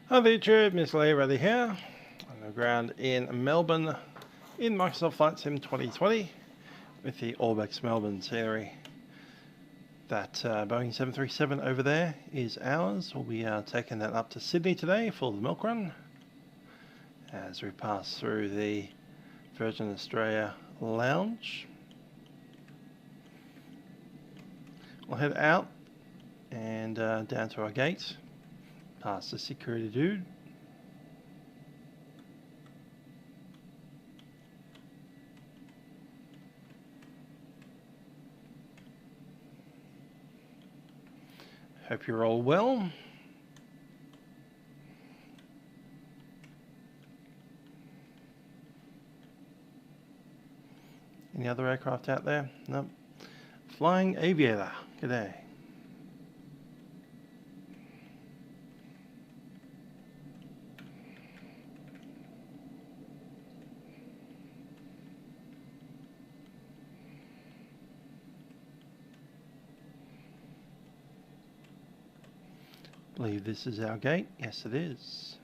Hi there YouTube, Miss Livery here, on the ground in Melbourne in Microsoft Flight Sim 2020 with the Orbx Melbourne scenery. That Boeing 737 over there is ours. We'll be taking that up to Sydney today for the Milkrun as we pass through the Virgin Australia lounge. We'll head out and down to our gate, past the security dude. Hope you're all well. Any other aircraft out there? Nope. Flying aviator. G'day. I believe this is our gate. Yes, it is.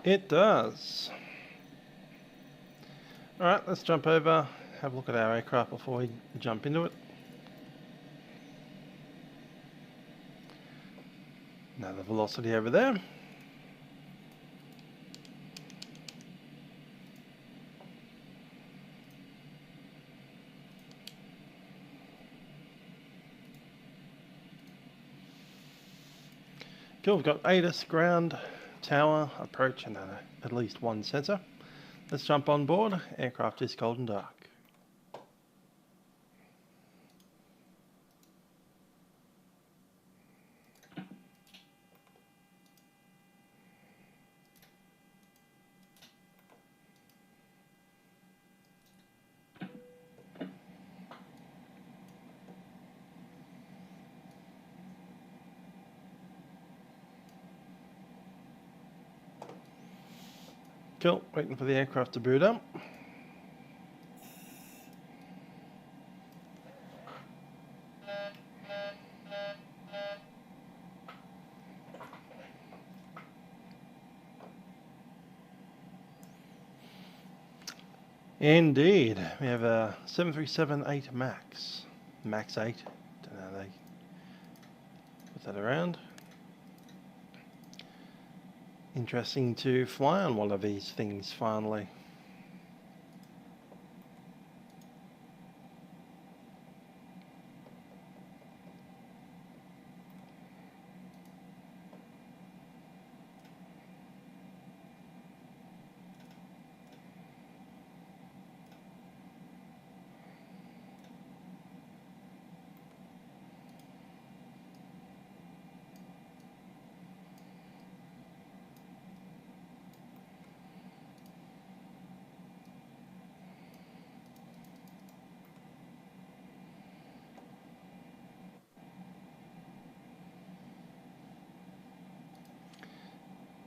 It does. Alright, let's jump over, have a look at our aircraft before we jump into it. Another velocity over there. Cool, we've got ATIS, ground, tower, approach, and at least one sensor. Let's jump on board. Aircraft is cold and dark. Cool, waiting for the aircraft to boot up. Indeed, we have a 737-8 Max 8. Don't know how they put that around. Interesting to fly on one of these things finally.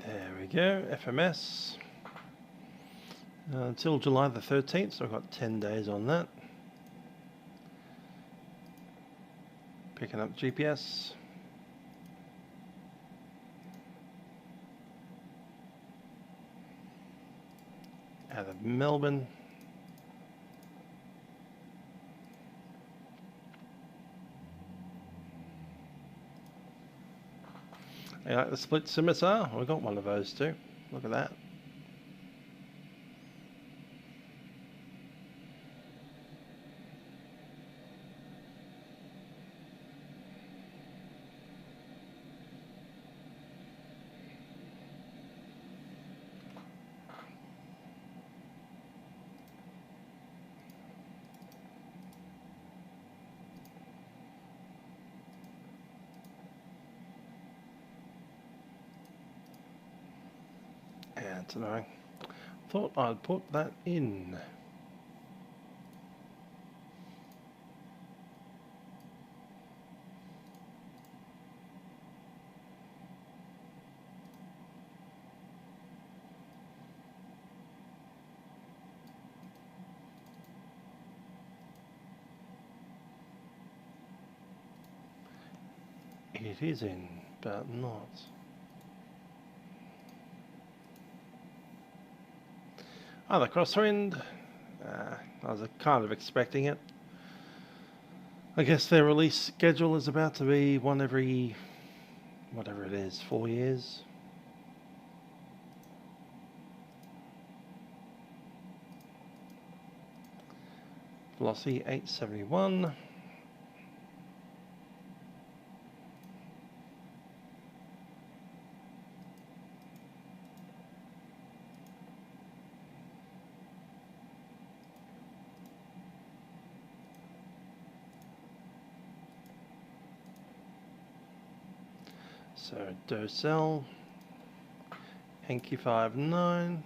There we go, FMS. Until July the 13th, so I've got 10 days on that. Picking up GPS. Out of Melbourne. You like the split scimitar? We've got one of those too. Look at that. And I thought I'd put that in. It is in, but not. Oh, the crosswind. I was kind of expecting it. I guess their release schedule is about to be one every, whatever it is, 4 years. Velocity 871. So Docell, Enki 59.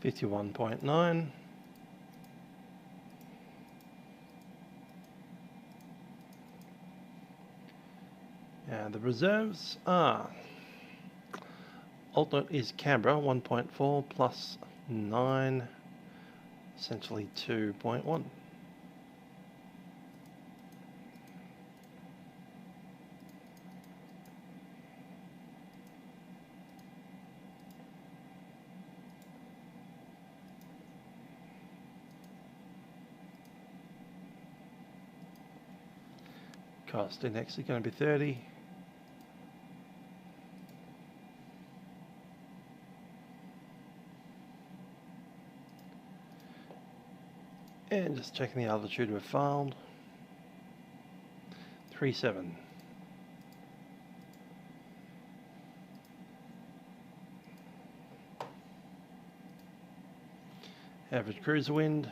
$51.9. And the reserves are alternate is Canberra 1.4 plus 9, essentially 2.1. Cost index is going to be 30. And just checking the altitude we've filed. 37. Average cruiser wind.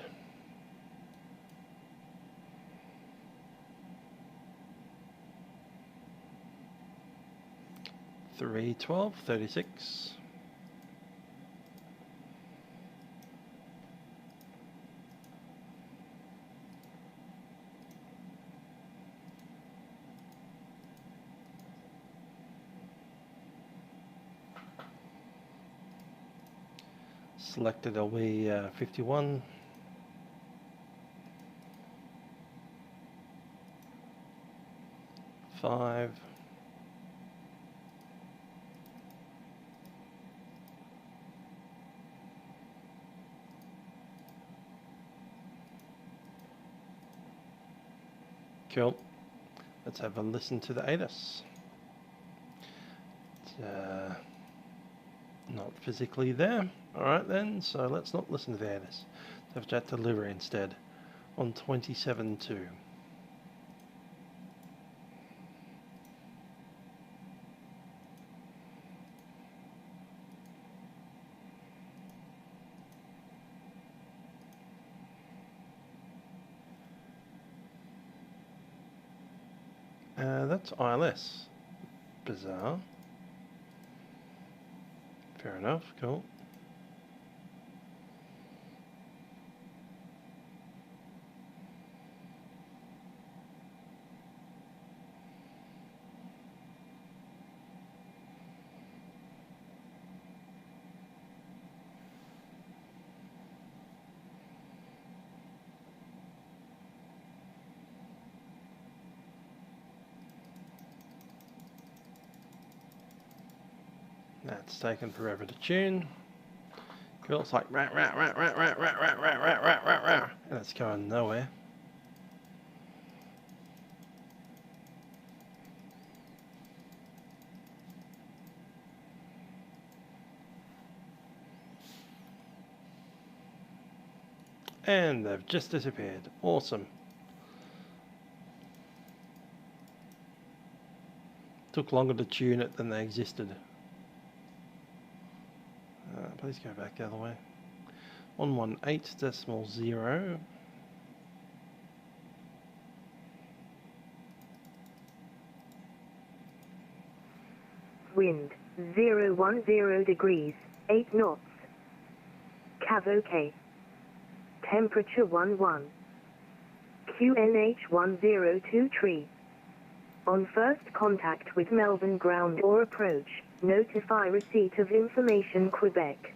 $312.36. Selected LB 51. Five. Cool. Let's have a listen to the ATIS. It's, not physically there. Alright then, so let's not listen to the ATIS. Let's have a chat to Livery instead on 27.2. That's ILS. Bizarre. Fair enough, cool. That's taken forever to tune. Cool, it's like rat, rat, rat, rat, rat, rat, rat, rat, rat, rat, rat, rat, and it's going nowhere. And they've just disappeared. Awesome. Took longer to tune it than they existed. Please go back the other way. 118.0. wind, 010 degrees, 8 knots. Cav OK. Temperature 11. QNH 102 tree. On first contact with Melbourne ground or approach, notify receipt of information Quebec.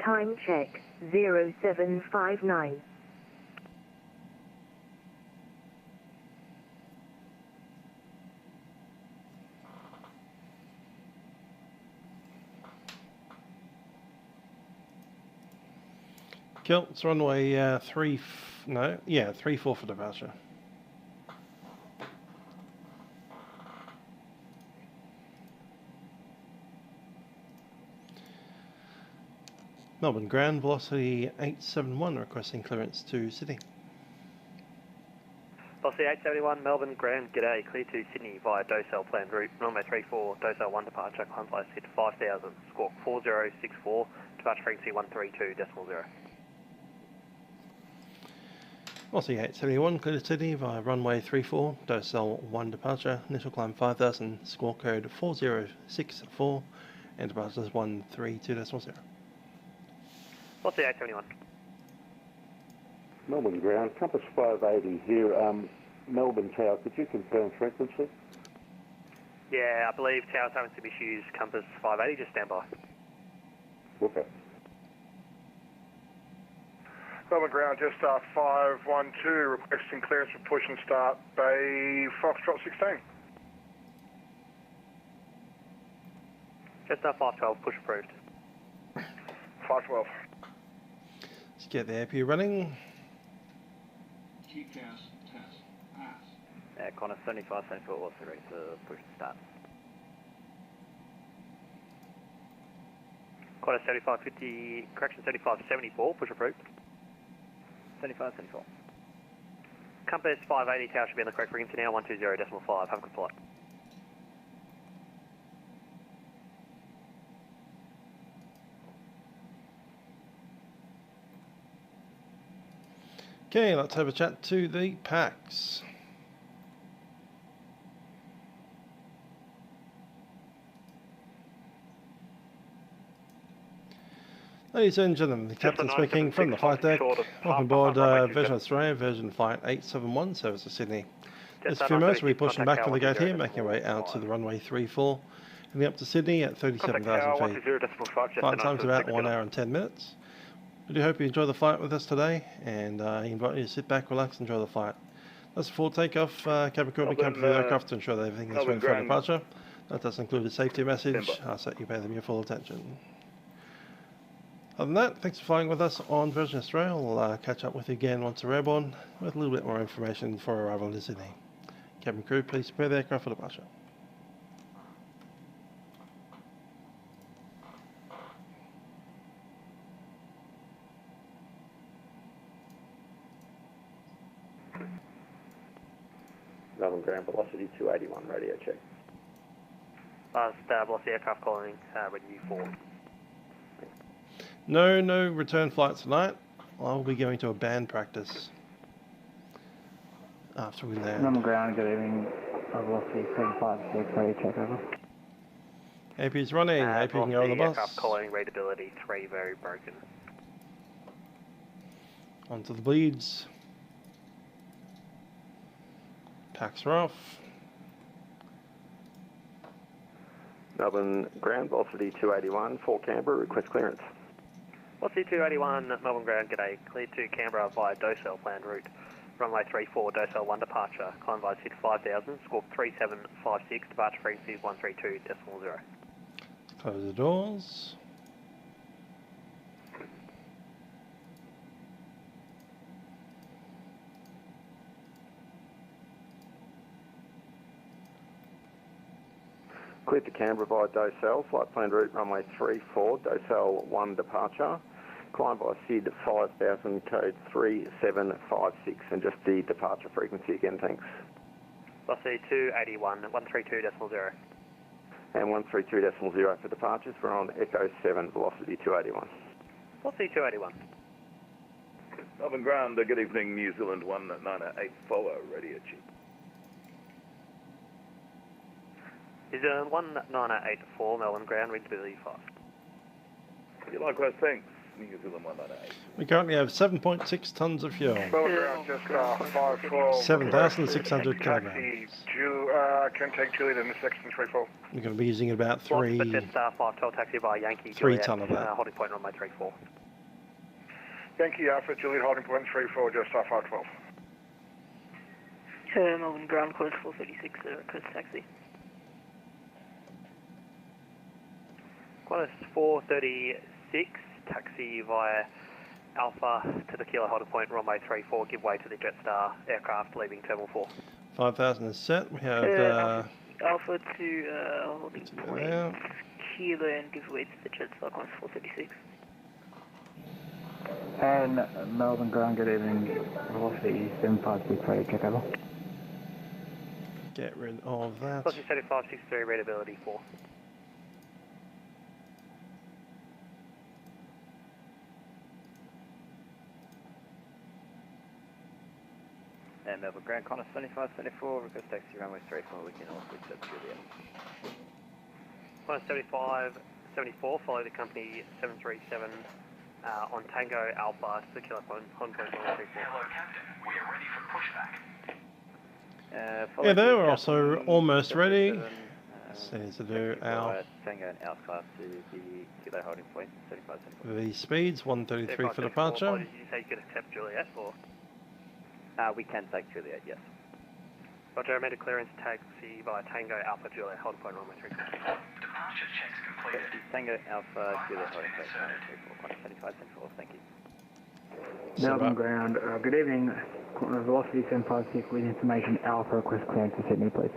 Time check, 0759. Cool, it's runway 34 for departure. Melbourne ground, velocity 871, requesting clearance to Sydney. Velocity 871, Melbourne ground, g'day, clear to Sydney via Docell planned route, runway 34, Docell 1 departure, climb flight speed 5000, squawk 4064, departure frequency 132.0. Velocity 871, clear to Sydney via runway 34, Docell 1 departure, initial climb 5000, squawk code 4064, and departure is 132.0. Velocity 871. Melbourne ground, compass 580 here, Melbourne Tower, could you confirm frequency? Yeah, I believe tower's having some issues, compass 580, just stand by. Okay. Melbourne ground, just 512, requesting clearance for push and start Bay Foxtrot 16. Just 512, push approved. 512. Let's get the AP running. GCAS test pass. Connor 75, 74, what's the rate to push and start? Connor 75, 50, correction 75, 74, push approved. 75, 74. Compass 580, tower should be on the correct frequency now, 120.5, have a good flight. Okay, let's have a chat to the packs. Ladies and gentlemen, the captain speaking from the flight deck. Welcome aboard Virgin Australia, Virgin Flight 871, service to Sydney. Just a few minutes, we'll be pushing back from the gate here, making our way out to the runway 34, heading up to Sydney at 37,000 feet. Flight time's about 1 hour and 10 minutes. We do hope you enjoy the flight with us today, and I invite you to sit back, relax, enjoy the flight. That's before takeoff, cabin crew will be coming through the aircraft to ensure that everything is ready for departure. That does include a safety message. I ask that you pay them your full attention. Other than that, thanks for flying with us on Virgin Australia. We'll catch up with you again once we're airborne with a little bit more information for arrival to Sydney. Cabin crew, please prepare the aircraft for departure. Melbourne ground, velocity 281, radio check. Last velocity aircraft calling, ready for. No return flights tonight. I'll be going to a band practice after we land. Melbourne ground, good evening. Velocity 756, radio check over. AP's running. AP can go on the bus. Aircraft calling, readability 3 very broken. Onto the bleeds. Packs are off. Melbourne ground, velocity 281, for Canberra, request clearance. Velocity 281, Melbourne ground, g'day. Clear to Canberra via Docell planned route. Runway 34, Docell 1 departure. Climb via SID 5000, squawk 3756, departure frequency 132.0. Close the doors. Cleared to Canberra via Docell, flight planned route runway 34, Docell 1 departure. Climb by SID 5000, code 3756, and just the departure frequency again, thanks. Velocity 281, 132.0. And 132.0 for departures, we're on Echo 7, velocity 281. Velocity 281. Melbourne ground, good evening, New Zealand 1984, radio check. Is 1984 Melbourne ground, readability 5. Yeah, likewise, thanks. New Zealand 198. We currently have 7.6 tonnes of fuel. Melbourne ground, just 512. 7,600 Taxi, kilograms. can take Juliet in the section 34. We're going to be using about But 3 just 512 taxi by Yankee 3 Juliet, tonne of that. holding point runway 34. Yankee Alpha, Juliet holding point 34, just 512. Melbourne ground, close 436, request taxi. Qantas 436, taxi via Alpha to the Kilo holding point runway 34, give way to the Jetstar aircraft leaving Terminal 4. 5,000 is set. We have Alpha to holding point there. Kilo and give way to the Jetstar, Qantas 436. And Melbourne ground, good evening. Velocity 756, check over. Get rid of that. Velocity 7563, readability 4. And Melbourne ground, Qantas 7574, request taxi runway 34, we can also accept Juliet. Qantas 7574, follow the company 737 on Tango Alpha to the Kilo holding point runway 34. Hello, Captain. We are ready for pushback. Yeah, they were also almost ready. So need to do our Tango and Alpha class to the Kilo holding point 7574. the speeds 133 for departure. Did you say you could accept Juliet or? We can take Juliet, yes. Roger, I made a clearance taxi by Tango Alpha Juliet holding point runway 34. Departure checks completed. Tango Alpha Juliet holding point runway 34, Qantas 7574, thank you. Melbourne ground, good evening. Velocity 756 with information Alpha, request clearance to Sydney, please.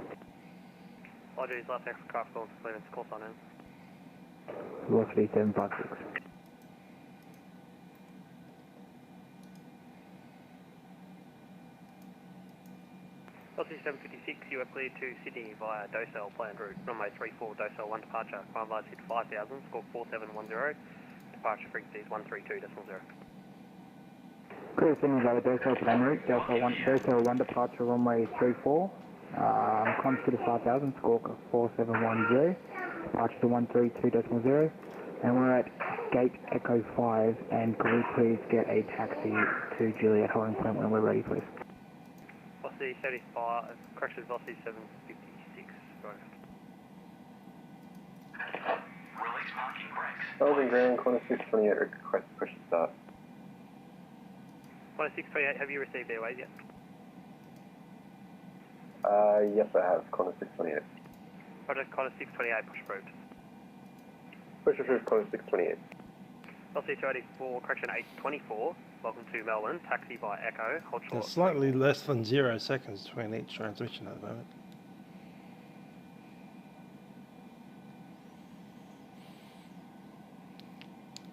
Roger, his last aircraft going to clearance, course on in. Velocity 756. Velocity 756, you are cleared to Sydney via Docel planned route, runway 34, Docel 1 departure, climb velocity 5000, score 4710, departure frequency is 132.0. Clear Sydney via Docel plan route, Docel 1 departure, runway 34, climb to 5000, score 4710, departure to 132.0, and we're at gate Echo 5, and could we please get a taxi to Juliet holding point when we're ready, please? Velocity 75, correction, velocity 756, right. Release parking brakes. Melbourne ground, Qantas 628, request push to start. Qantas 628, have you received airways yet? Yes, I have. Qantas 628. Roger, Qantas 628, push approved. Push approved, Qantas 628. Velocity 284, correction 824, welcome to Melbourne, taxi by Echo, hold short. There's slightly less than 0 seconds between each transmission at the moment.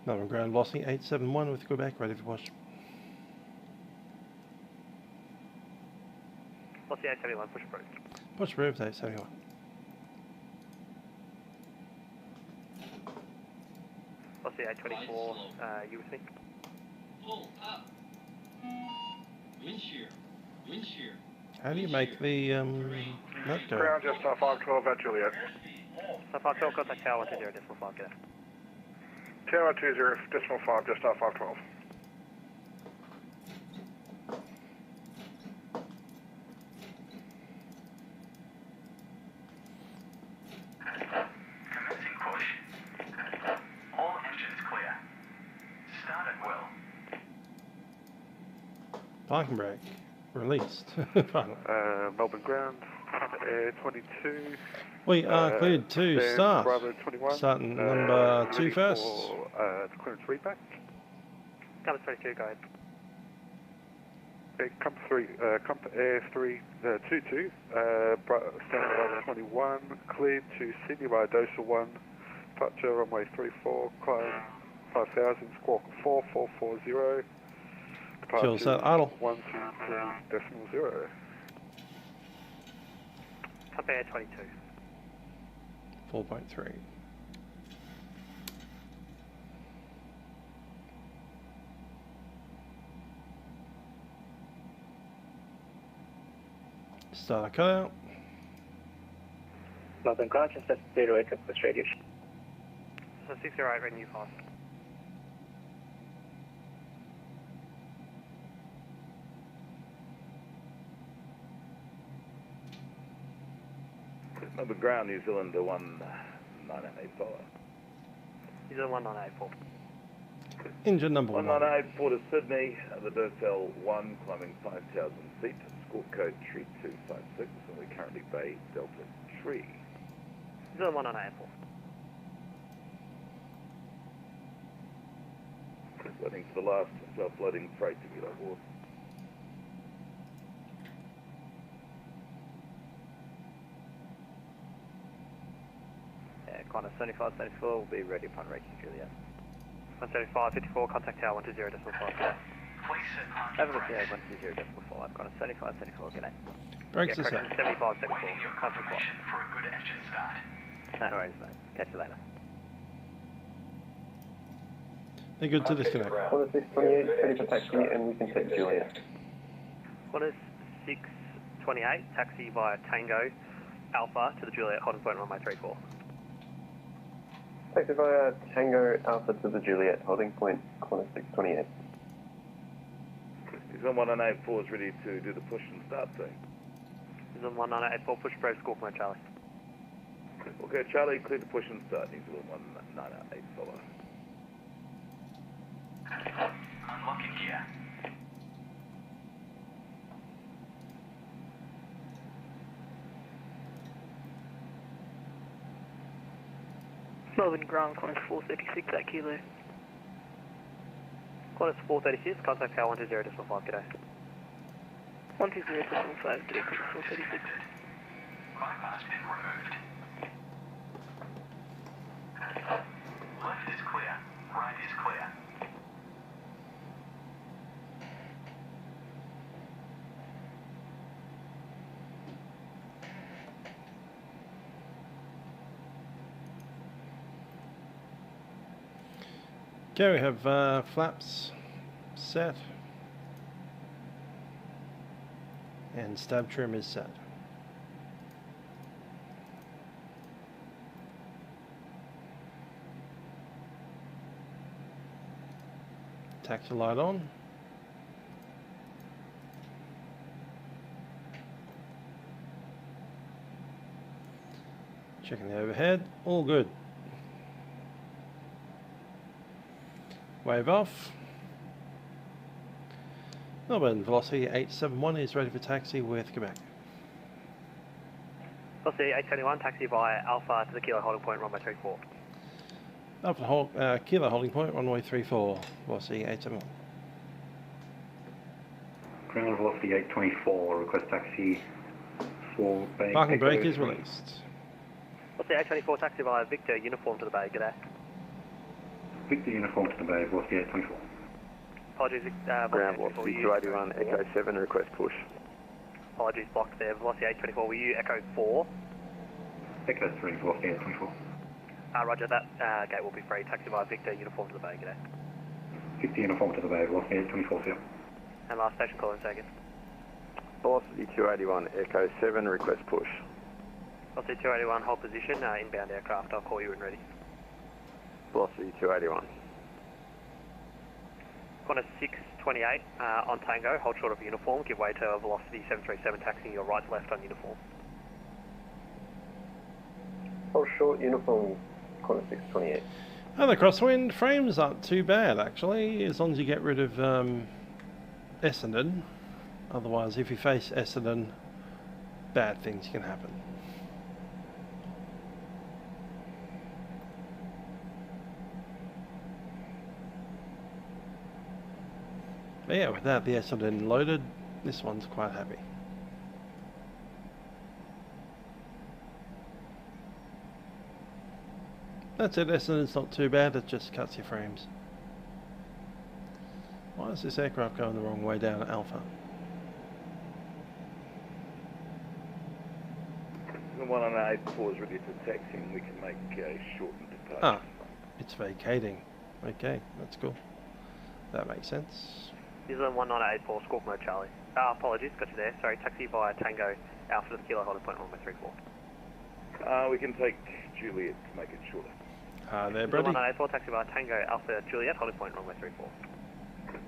Melbourne ground velocity 871 with Quebec ready for push. Velocity 871, push approved. Push approved 871. Velocity 824, you with me? Pull up. Wind shear. Wind shear. How do you make the nut go? Ground, just 512 at Juliet. So 512, contact tower 120.5, get out. Tower 20.5, just 512. Commencing push. All engines clear. Started well. Parking brake released. Melbourne ground, Air 22. We are cleared to start. Bravo 21. Starting number 2 first. For clearance readback. Compass 22, go ahead. Compass Air 22, standing Bravo 21, cleared to Sydney by Docel 1, departure runway 34, climb 5000, squawk 4440, Fuel set idle. 123.0. Compass Air 22. 4.3. Start a cutout. Melbourne Ground, just at 08 request radio. So 608, reading you fast. Melbourne Ground, New Zealand 1984. New Zealand 1984. Engine number 1. 1984 to Sydney, the Docel 1 climbing 5,000 feet, score code 3256, and we're currently Bay Delta Tree. New Zealand 1984. Waiting for the last self-loading freight to get on board. Qantas 7574 will be ready upon reaching Juliet. 17554, contact tower 120.5. Have a look here, 120.5. Qantas 7574, good night. Brakes are set. 7574, contact tower. For a good engine start. No worries, mate. Catch you later. They're good to disconnect. Qantas 628, ready for taxi, and we can take Juliet. Qantas 628, taxi via Tango Alpha to the Juliet, holding point runway 34. Taxi via Tango Alpha to the Juliet, holding point Qantas 628. Is 1984 is ready to do the push and start thing. Is 1984, push brave, score command Charlie. Okay, Charlie, clear the push and start. New Zealand 1984. Unlocking gear. Melbourne Ground, Qantas 436 at Kilo. Qantas 436, contact tower 120.5, g'day. 120.5, direct Qantas 436. Bypass been removed. Left is clear. Right is clear. Okay, we have flaps set. And stab trim is set. Taxi light on. Checking the overhead, all good. Wave off. Melbourne Velocity 871 is ready for taxi with Quebec. Velocity 871, taxi via Alpha to the Kilo holding point, runway 34. Alpha Kilo holding point, runway 34, Velocity 871. Ground Velocity 824, request taxi for Bay. Parking brake is released. Velocity 824, taxi via Victor Uniform to the Bay, g'day. Victor Uniform to the Bay, Velocity 824. Apologies, Ground Velocity 281, Echo 7, request push. Apologies, blocked there. Velocity 824, will you Echo 4? Echo 3, Velocity 824. Roger, that gate will be free. Taxi via Victor Uniform to the Bay, g'day. Victor Uniform to the Bay, Velocity 824, sir. And last station call in seconds. Velocity 281, Echo 7, request push. Velocity 281, hold position, inbound aircraft. I'll call you when ready. Velocity 281. Qantas 628 on Tango, hold short of uniform, give way to Velocity 737 taxiing your right to left on uniform. Hold short, uniform, Qantas 628. And the crosswind frames aren't too bad actually, as long as you get rid of Essendon. Otherwise, if you face Essendon, bad things can happen. But yeah, without the Essendon loaded, this one's quite happy. That's it, Essendon's not too bad, it just cuts your frames. Why is this aircraft going the wrong way down at Alpha? The 1984 is ready for taxiing. We can make a shortened departure. Ah, it's vacating. Okay, that's cool. That makes sense. New Zealand 1984, squawk mode Charlie. Apologies, got you there. Sorry, taxi via Tango, Alpha to the Kilo holding point, runway 34. We can take Juliet to make it shorter. There, Brady. 184, taxi by Tango Alpha Juliet, holding point runway 34.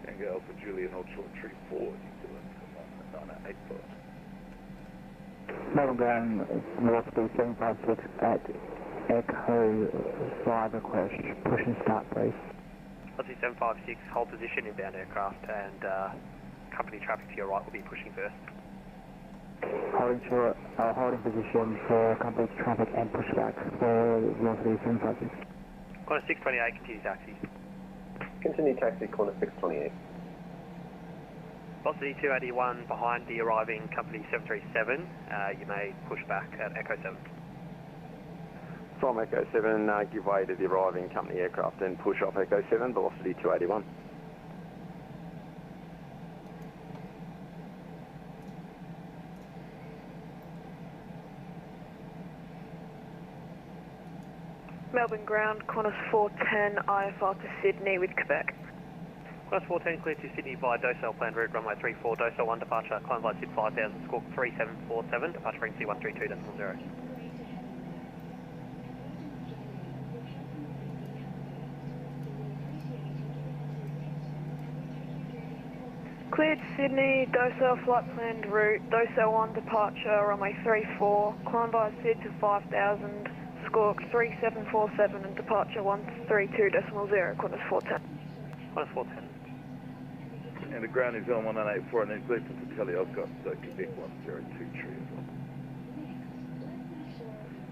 Tango Alpha Juliet, hold short 34, New Zealand, 1984. Melbourne ground, velocity 756 at Echo 5 request, push and start please. Velocity 756, hold position, inbound aircraft, and company traffic to your right will be pushing first. Holding short, holding position for company traffic and pushback for velocity 756. Corner 628, continue taxi. Continue taxi, corner 628. Velocity 281 behind the arriving company 737. You may push back at Echo 7. From Echo 7, give way to the arriving company aircraft and push off Echo 7, velocity 281. Melbourne ground, Qantas 410, IFR to Sydney with Quebec. Qantas 410, clear to Sydney via Docel, planned route, runway 34, Docel 1 departure, climb by SID 5000, squawk 3747, departure frequency 132.0. Cleared Sydney, Docel flight planned route, Docel 1 departure, runway 34, climb by SID to 5000, squawk 3747 and departure 132.0, Qantas 410. Qantas 410. And the ground is on 1984, and then Gleason to tell you I've got Quebec 102 tree as well.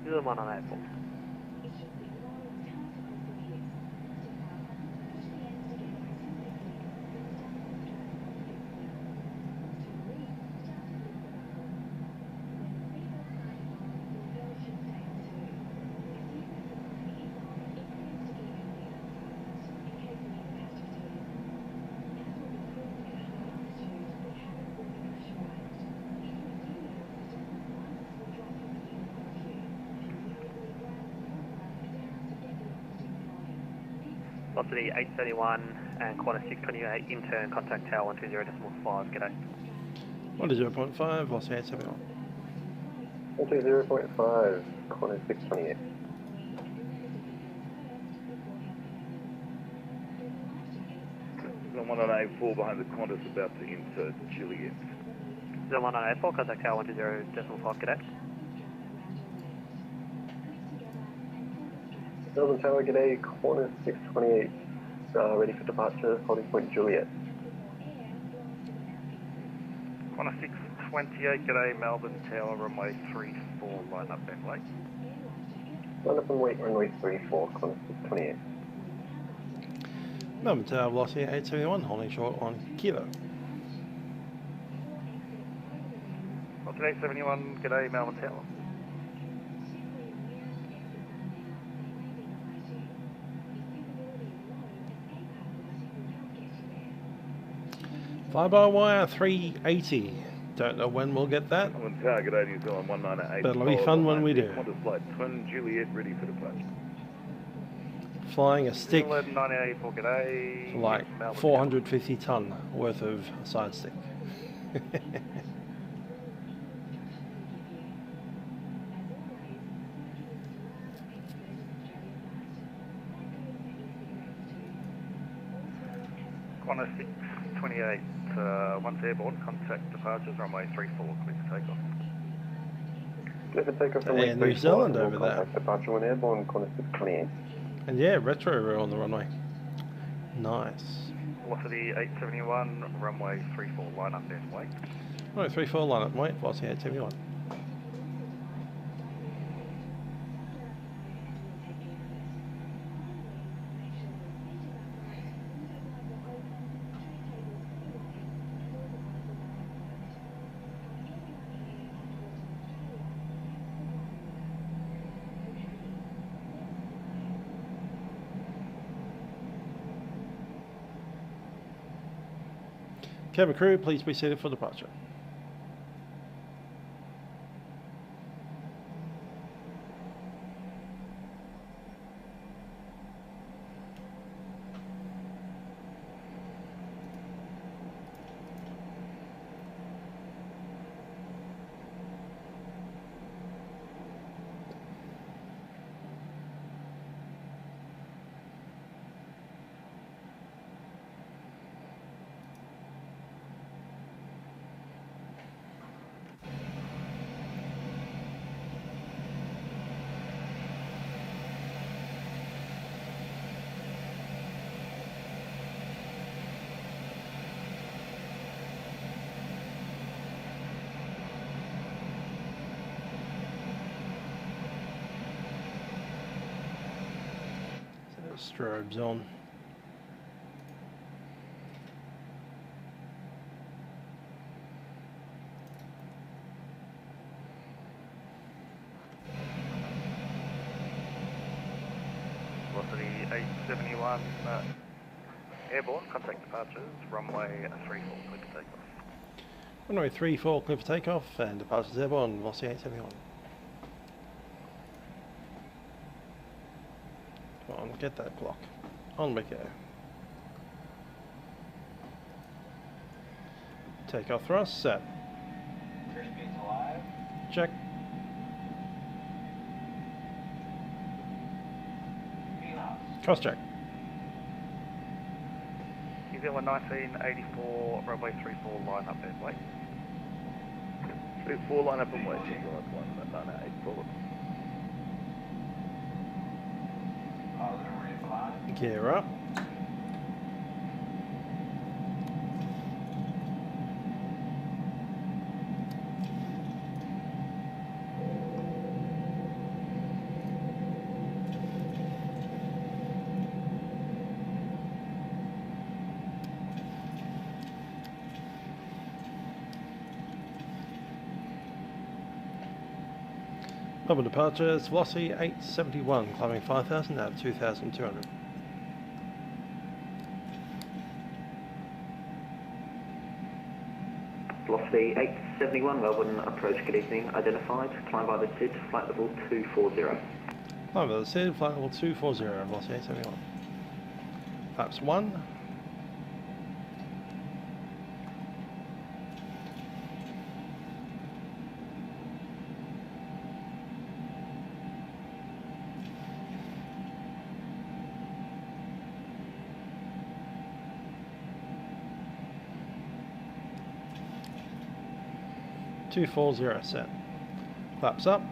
New Zealand 1984. Velocity 871 and Qantas 628, intern, contact tower 120.5, g'day. 120.5, velocity 871. 120.5, Qantas 628. Zone 1984 behind the Qantas about to enter Juliet. Zone 1984, contact tower 120.5, g'day. Melbourne Tower, g'day, Qantas 628, ready for departure, holding point Juliet. Qantas 628, g'day, Melbourne Tower, runway 34, line up and wait. Line up and wait, runway 34, Qantas 628. Melbourne Tower, velocity 871, holding short on Kilo. Velocity 871, g'day, Melbourne Tower. Fly-by-wire 380. Don't know when we'll get that. On target 80 New Zealand 198. But it'll be fun when we do. Qantas flight twin Juliet ready for departure. Flying a stick 1984, g'day. for like 450 tonne worth of side stick. Qantas 628, once airborne, contact departures, runway 34, clear to take off. Clear for takeoff from Yeah, New Zealand over there. Contact departure when airborne, Qantas 628. And yeah, retro on the runway. Nice. Velocity 871, runway 34, line up and wait. Right, 34 line up, wait, velocity 871. Cabin crew, please be seated for departure. Strobes on. Velocity 871 airborne, contact departures, runway 34, clear for takeoff. Runway 34, clear for takeoff, and departures airborne, velocity 871. Come on, get that clock. On we go. Takeoff thrust, set. First speed's alive. Check. Cross check. New Zealand 1984, runway 34, line up and wait. 34, line up and wait. New Zealand 1984. Gear up. Melbourne departures, velocity 871, climbing 5,000 out of 2,200. Velocity 871, Melbourne approach, good evening, identified, climb by the SID, flight level 240. Climb by the SID, flight level 240, velocity 871. Flaps 1. .240 set. Flaps up.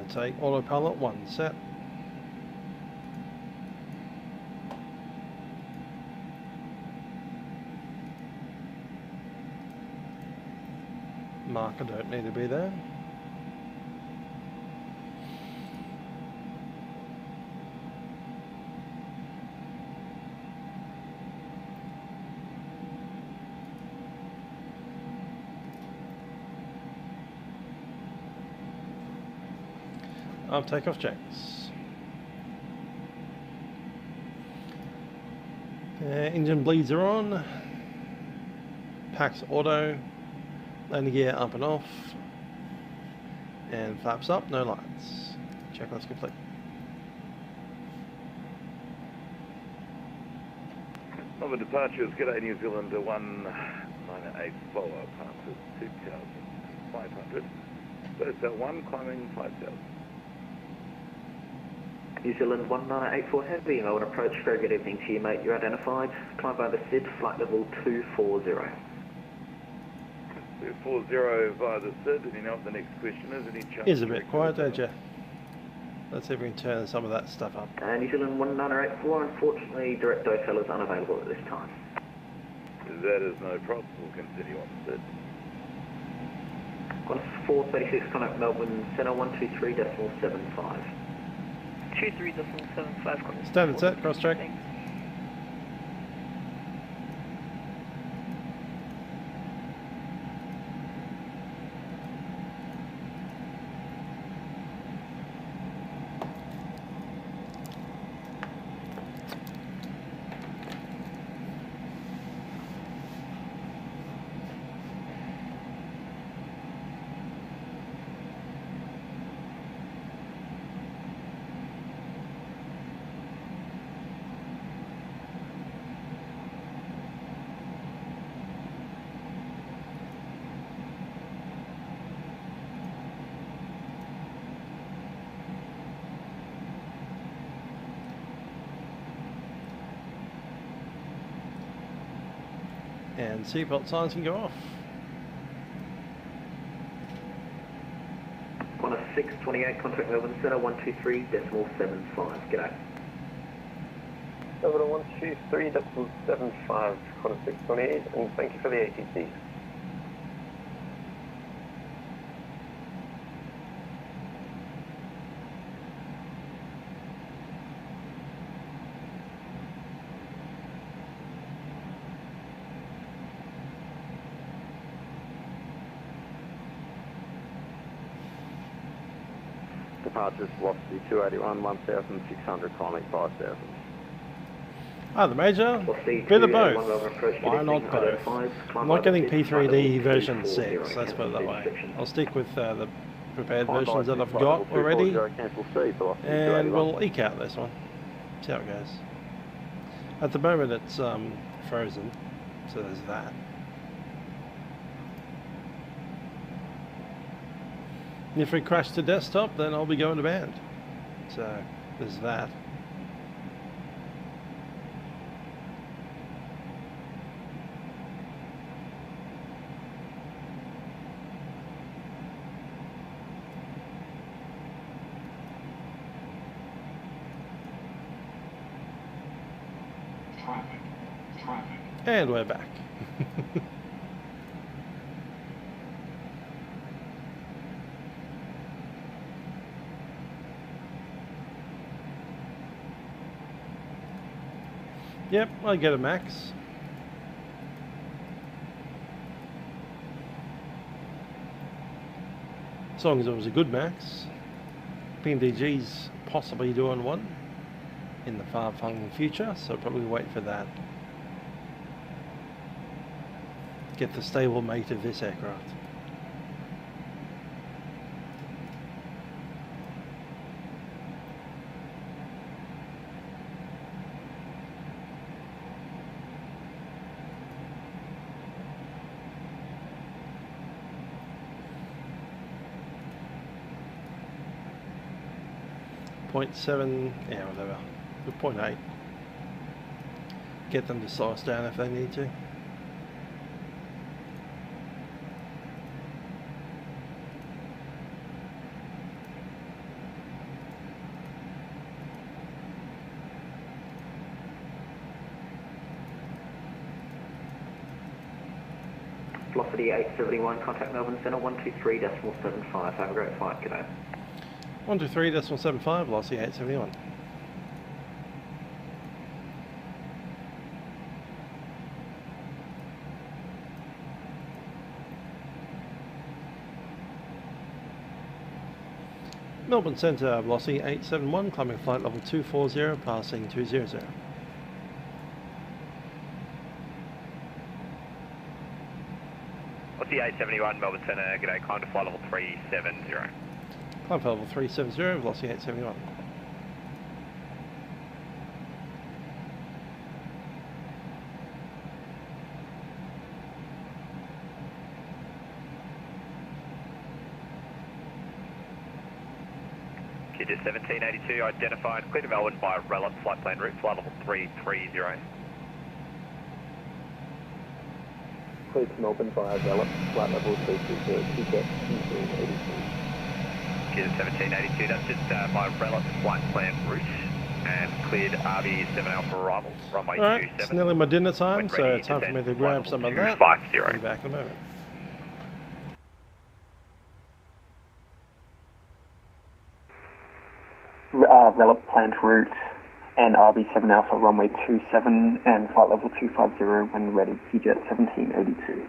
Take autopilot 1 set. Marker don't need to be there. Takeoff checks. Engine bleeds are on. Packs auto. Landing gear up and off. And flaps up, no lights. Checklist complete. Over departures, G'day New Zealand 1984, passes 2,500. Hotel 1, climbing 5,000. New Zealand 1984 Heavy, Melbourne approach, very good evening to you mate, you're identified, climb by the SID, flight level 240. 240 via the SID, and you know what the next question is? Any chance? Is a bit quiet, don't you? Let's see if we can turn some of that stuff up. New Zealand 1984, unfortunately direct DOFL is unavailable at this time. That is no problem, we'll continue on the SID. 436, contact Melbourne Center 123.75. 23.75. Standard set, cross track. Thanks. And seatbelt signs can go off. Qantas 628, contact Melbourne Centre 123.75. G'day. Over to 123.75, Qantas 628, and thank you for the ATC. Departures velocity 281, 1,600, climbing 5,000. The Major, bit of both. Why not both? I'm not getting P3D version 6, let's put it that way. I'll stick with the prepared versions that I've got already, and we'll eke out this one. See how it goes. At the moment it's frozen, so there's that. And if we crash to desktop, then I'll be going to band. So there's that. And we're back. Yep, I get a max. As long as it was a good max. PMDG's possibly doing one in the far-flung future, so probably wait for that. Get the stable mate of this aircraft. .7, yeah, whatever. 0.8. Get them to slow us down if they need to. Velocity 871, contact Melbourne Centre 123.75. Have a great flight, g'day. 123.75, velocity 871. Melbourne Centre, velocity 871, climbing flight level 240, passing 200. What's the 871, Melbourne Centre, g'day, climb to flight level 370. Climb to level 370, velocity 871. Kid 1782, identified, clear to Melbourne by relevant flight plan route, flight level 330. Clear to Melbourne via Velop, flight level 320, Jet 1782. Kid 1782, that's just my relevant flight plan route, and cleared RB 7 Alpha arrival, runway 27. Alright, it's nearly my dinner time, so it's time for me to grab some of that. 250. I'll be back in a moment. Velop planned route and RB7 Alpha runway 27 and flight level 250 when ready, Jet 1782.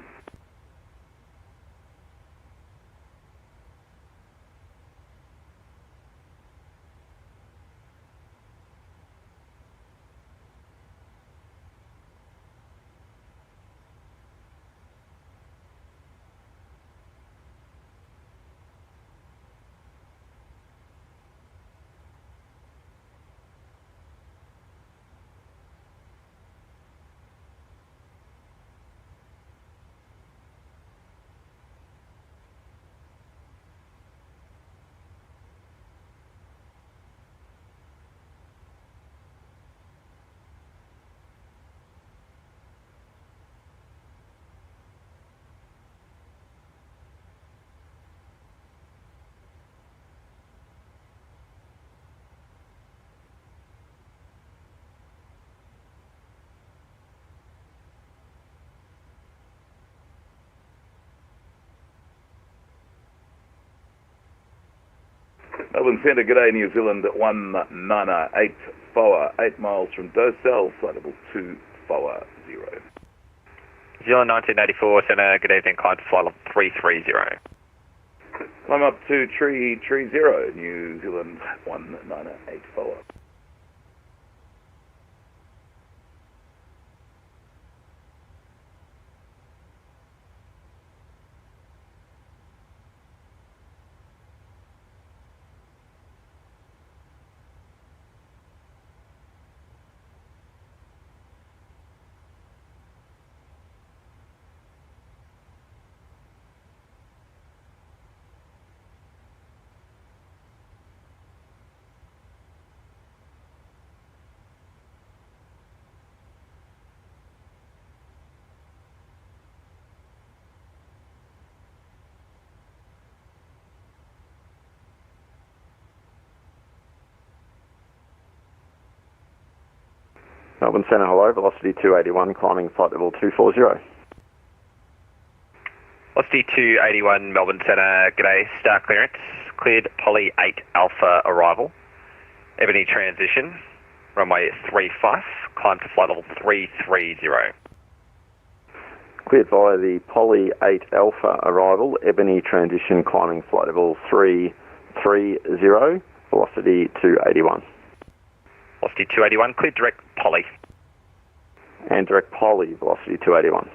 Melbourne Centre, g'day New Zealand 198 FOA, 8 miles from Docel, flight level 240. Zealand 1984 Centre, good evening, climb to flight level 330. Climb up to tree 0, New Zealand 198 FOA. Melbourne Centre, hello, velocity 281, climbing flight level 240. Velocity 281 Melbourne Centre, g'day, star clearance, cleared Poly 8 Alpha arrival, Ebony transition, runway 35, climb to flight level 330. Cleared via the Poly 8 Alpha arrival, Ebony transition, climbing flight level 330, velocity 281. Velocity 281, cleared direct Poly. And direct Poly, velocity 281.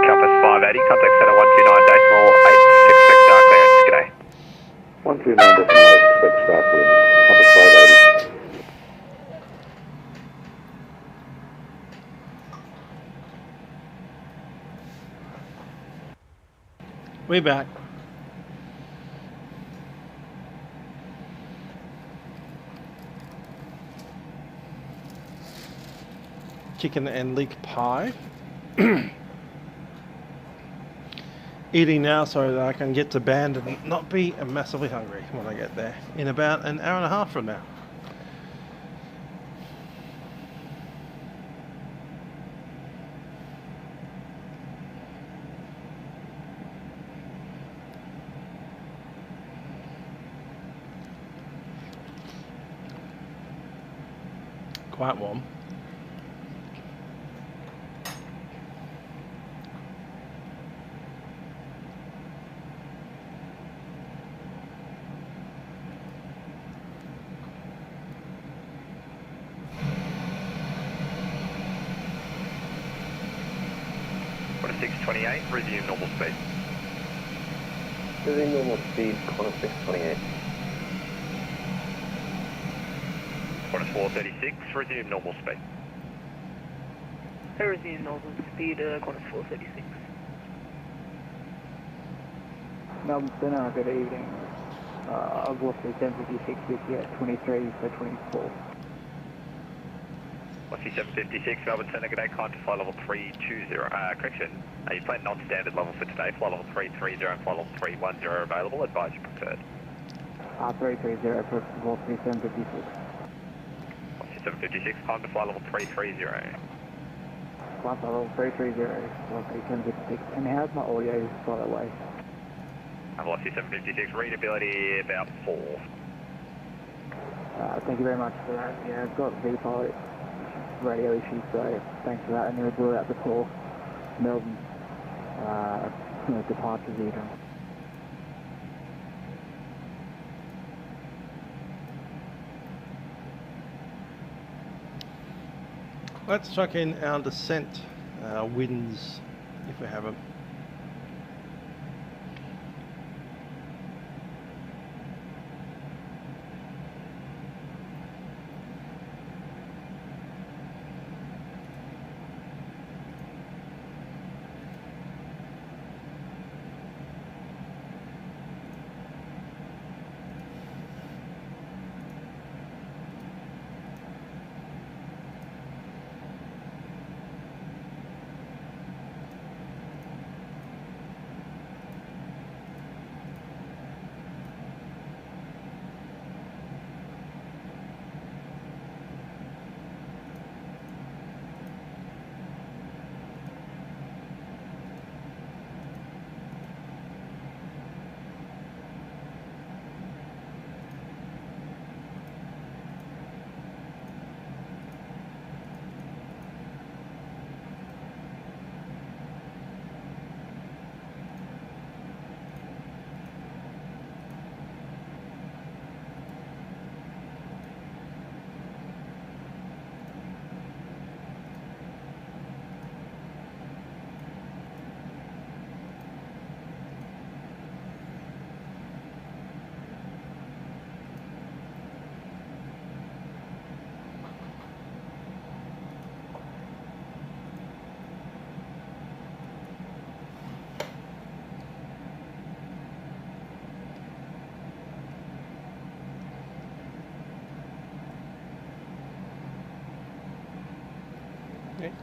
Compass 580, contact center 129.8, expect star clearance, g'day. 129.8, expect star clearance, Compass 580. We're back. Chicken and leek pie. Eating now so that I can get to band and not be massively hungry when I get there in about an hour and a half from now. Quite warm. Quarter 628, resume normal speed. Resume normal speed, quarter 628. Quarter 436, resume normal speed. Resume normal speed, quarter 436. Melbourne Centre, good evening. I've lost the 1056 with you at 23 for 24. Velocity 756, Melbourne Centre, g'day, climb to flight level 320. Correction, you plan non-standard level for today, flight level 330 and flight level 310 available, advise you preferred. 330 for velocity 756. Velocity 756, climb to flight level 330. Flight level 330, velocity 756. And how's my audio, by the way? Velocity 756, readability about 4. Thank you very much for that. Yeah, I've got vPilot radio issues, so thanks for that. I nearly blew out the call. Melbourne departures even. Let's chuck in our descent winds if we have them. Okay.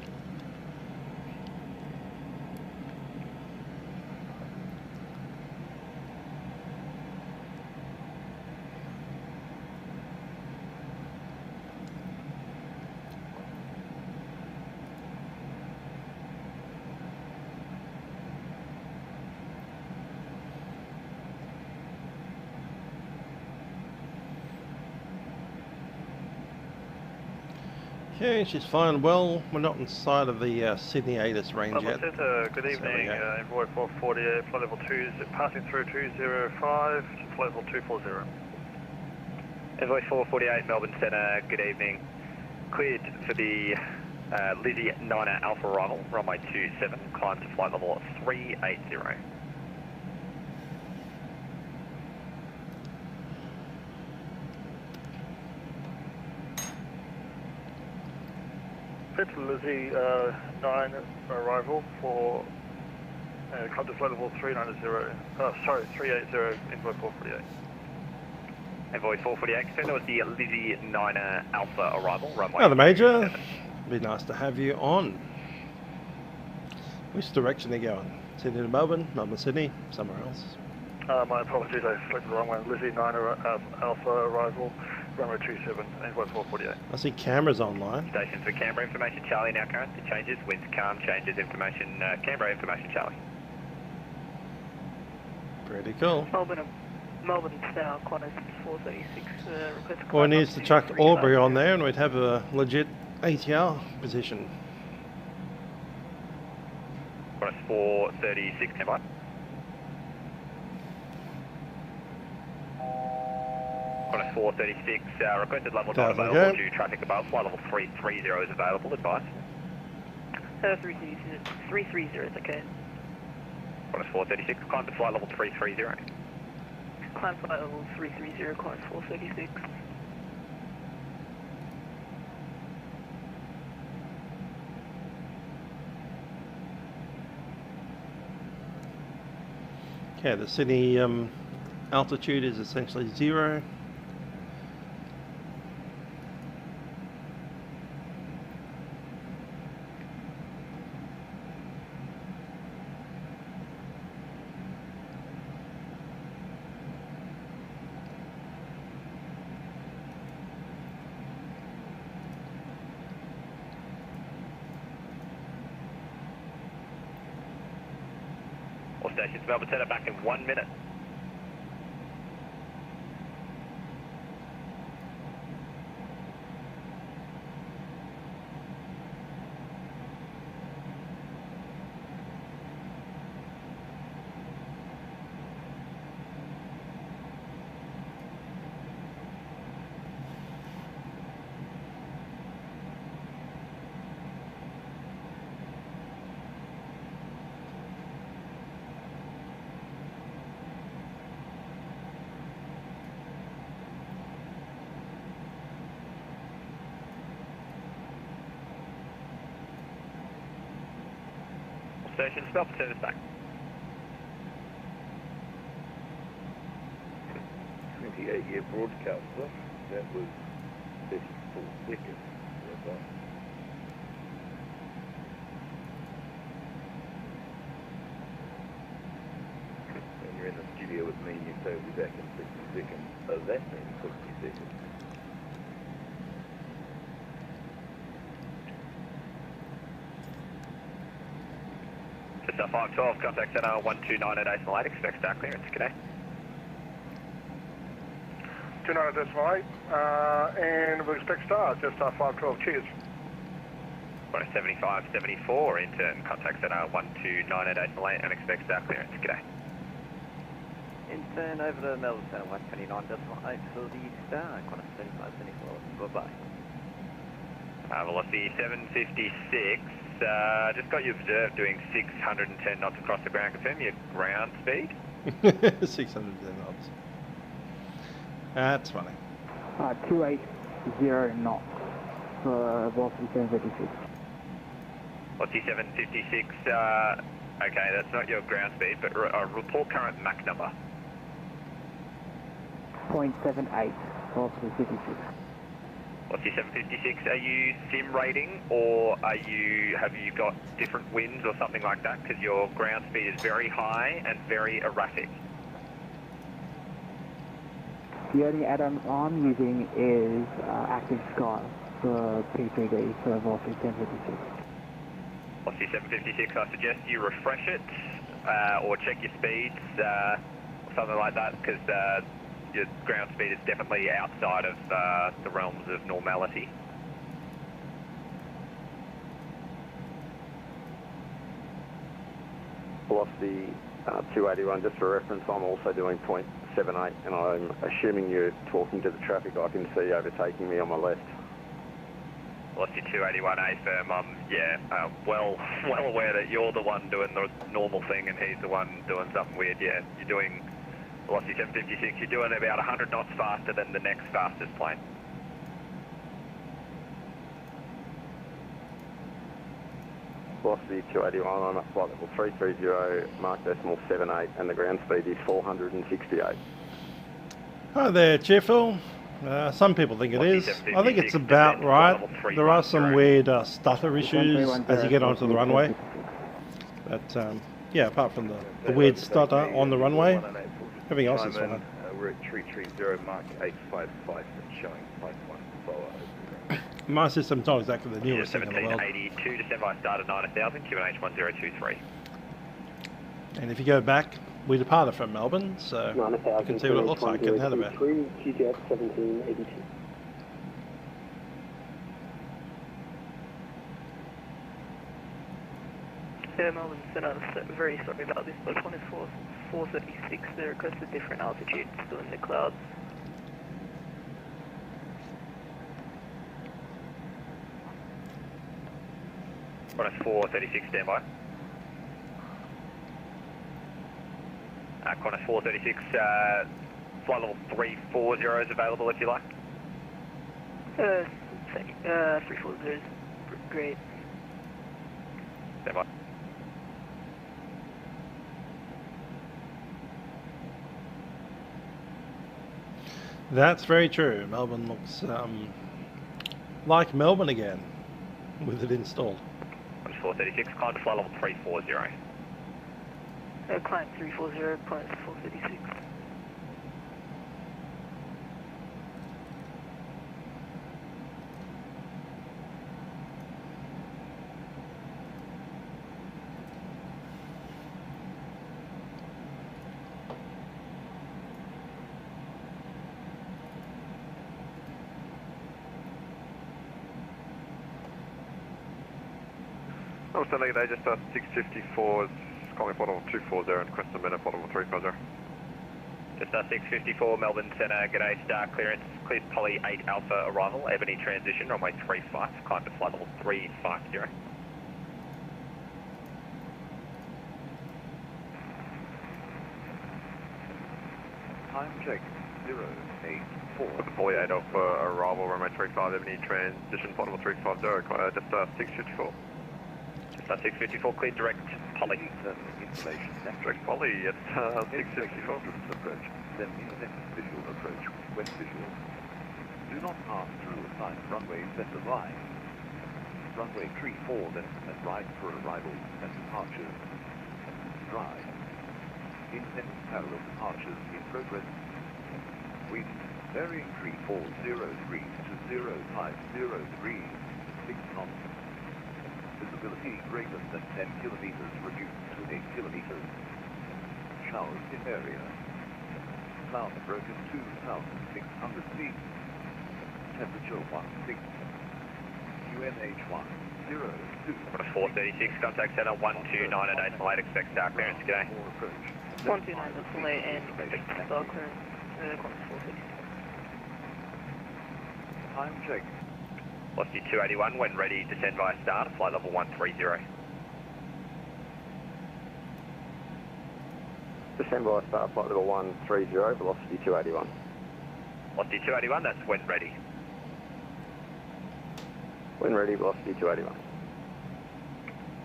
Okay, she's flying well. We're not inside of the Sydney ATIS range yet. Good evening. Envoy 448, flight level 2, passing through 205 to flight level 240. Envoy 448, Melbourne Centre, good evening. Cleared for the Lizzie 9er Alpha arrival, runway 27, climb to flight level 380. Cleared for Lizzie 9 arrival for climb to flight level 380, Envoy 448. Envoy 448, confirm that was the Lizzie 9er Alpha arrival, runway. Oh, the Major. Be nice to have you on. Which direction are you going? Sydney to Melbourne, Melbourne, Sydney, somewhere else? My apologies, I selected the wrong one. Lizzie 9er Alpha arrival, runway 27, Envoy 448. I see cameras online. Station for Canberra information, Charlie, now current. It changes, winds calm, changes information, Canberra information, Charlie. Pretty cool. Melbourne South, Qantas 436, request. Well, it needs to chuck Albury on there and we'd have a legit ATR position. Qantas 436, stand by. Qantas 436, requested level not available due traffic above, flight level 330 is available, advice. 330 is okay. Qantas 436, climb to flight level 330. Climb flight level 330, Qantas 436. Okay, the Sydney altitude is essentially 0. Stations, Melbourne Centre back in 1 minute. Station, stop, service back. 28-year broadcaster, that was 34 seconds. When you're in the studio with me and you say we'll be back in 60 seconds, that means 60 seconds. Just 512, contact center 129 at Decimal 8, expect start clearance, g'day. 29 at Decimal 8, and we expect start, just 512, cheers. 75, 74, intern, contact center 129 at Decimal 8, and expect start clearance, g'day. Intern over to Melbourne Centre 129.8 for the star, Qantas 75, 74, bye-bye. Velocity 756. Just got you observed doing 610 knots across the ground. Confirm your ground speed? 610 knots. That's funny. 280 knots for velocity 756. Velocity 756. Okay, that's not your ground speed, but report current Mach number. 0.78 velocity 56. Velocity 756, are you sim rating or have you got different winds or something like that? Because your ground speed is very high and very erratic. The only add-on I'm using is Active Sky for P3D for Velocity 756. Velocity 756, I suggest you refresh it or check your speeds or something like that, because your ground speed is definitely outside of the realms of normality. Velocity 281, just for reference, I'm also doing 0.78, and I'm assuming you're talking to the traffic I can see overtaking me on my left. Velocity 281A firm, I'm well aware that you're the one doing the normal thing and he's the one doing something weird. Yeah, you're doing Velocity 756, you're doing about 100 knots faster than the next fastest plane. Velocity 281, I'm at flight level 330, mark decimal 78, and the ground speed is 468. Hi there, Cheerful. Some people think it is. I think it's about right. There are some weird stutter issues as you get onto the runway. But yeah, apart from the weird stutter on the runway, everything else is fine. We're at 330, mark 855, showing flight 1 My system's not exactly the newest thing in the world. 1782 to standby start at 9000, QNH 1023. And if you go back, we departed from Melbourne, so you can see what it looks like getting out of it. GTX 1782. Yeah, Melbourne Centre, very sorry about this, but one is 436, they requested different altitudes, still in the clouds. Qantas 436, standby. Qantas 436, flight level 340 is available if you like. 340 is great. Standby. That's very true. Melbourne looks like Melbourne again, with it installed. 436, climb to flight level 340. Climb 340, climb 436. I'm standing today, just 654, calling flight level 240 and request a minute, flight level 350. Just 654, Melbourne Centre, g'day, star clearance, cleared Poly 8 Alpha arrival, Ebony transition, runway 35, climb to flight level 350. Time check 084. Poly 8 Alpha arrival, runway 35, Ebony transition, flight level 350, just 654. Just 654, cleared direct Poly. Information. Direct Poly at 654. Approach, then next visual approach, west visual. Do not pass through assigned runway center line. Runway 34, then at right for arrival and departures. Dry. Intent parallel departures in progress. Wind varying 340 degrees to 050 degrees, 6 knots. Visibility greater than 10 kilometers reduced to 8 kilometers. Showers in area. Cloud broken 2,600 feet. Temperature 16. QNH 102. 436, contact centre 129 at 8 expect star clearance, g'day. 129 and expect star clearance, Qantas 436. Time check. Velocity 281, when ready, descend via start, flight level 130. Descend by start, flight level 130, velocity 281. Velocity 281, that's when ready. When ready, velocity 281.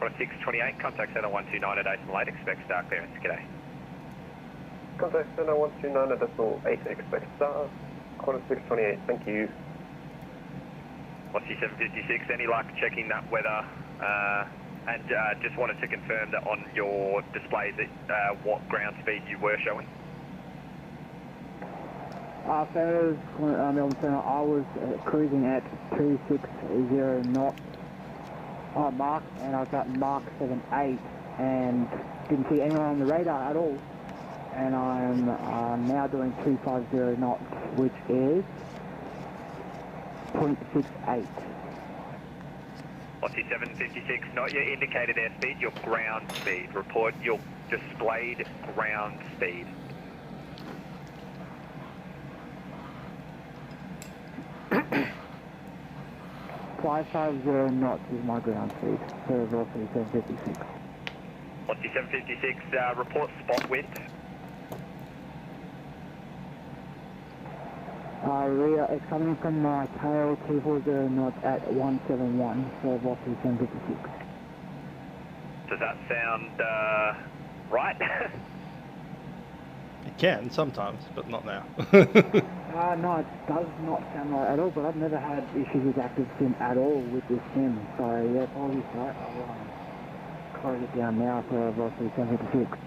Qantas 628, contact centre 129 at 8 expect star clearance, g'day. Contact Center 129 at decimal 8, expect star. Qantas 628, thank you. Aussie 756, any luck checking that weather? And just wanted to confirm that on your displays that what ground speed you were showing. Melbourne Centre, I was cruising at 260 knots mark, and I was at Mark 78 and didn't see anyone on the radar at all. And I'm now doing 250 knots, which is 0.68. Aussie 756, not your indicated airspeed, your ground speed. Report your displayed ground speed. 550 knots is my ground speed for Aussie 756. Aussie 756, report spot wind. It's coming from my tail, 240 knots at 171 for Aussie 756. Does that sound right? It can sometimes, but not now. No, it does not sound right at all, but I've never had issues with active sim at all with this sim, so yeah, apologies for that. I'll close it down now for Velocity 756.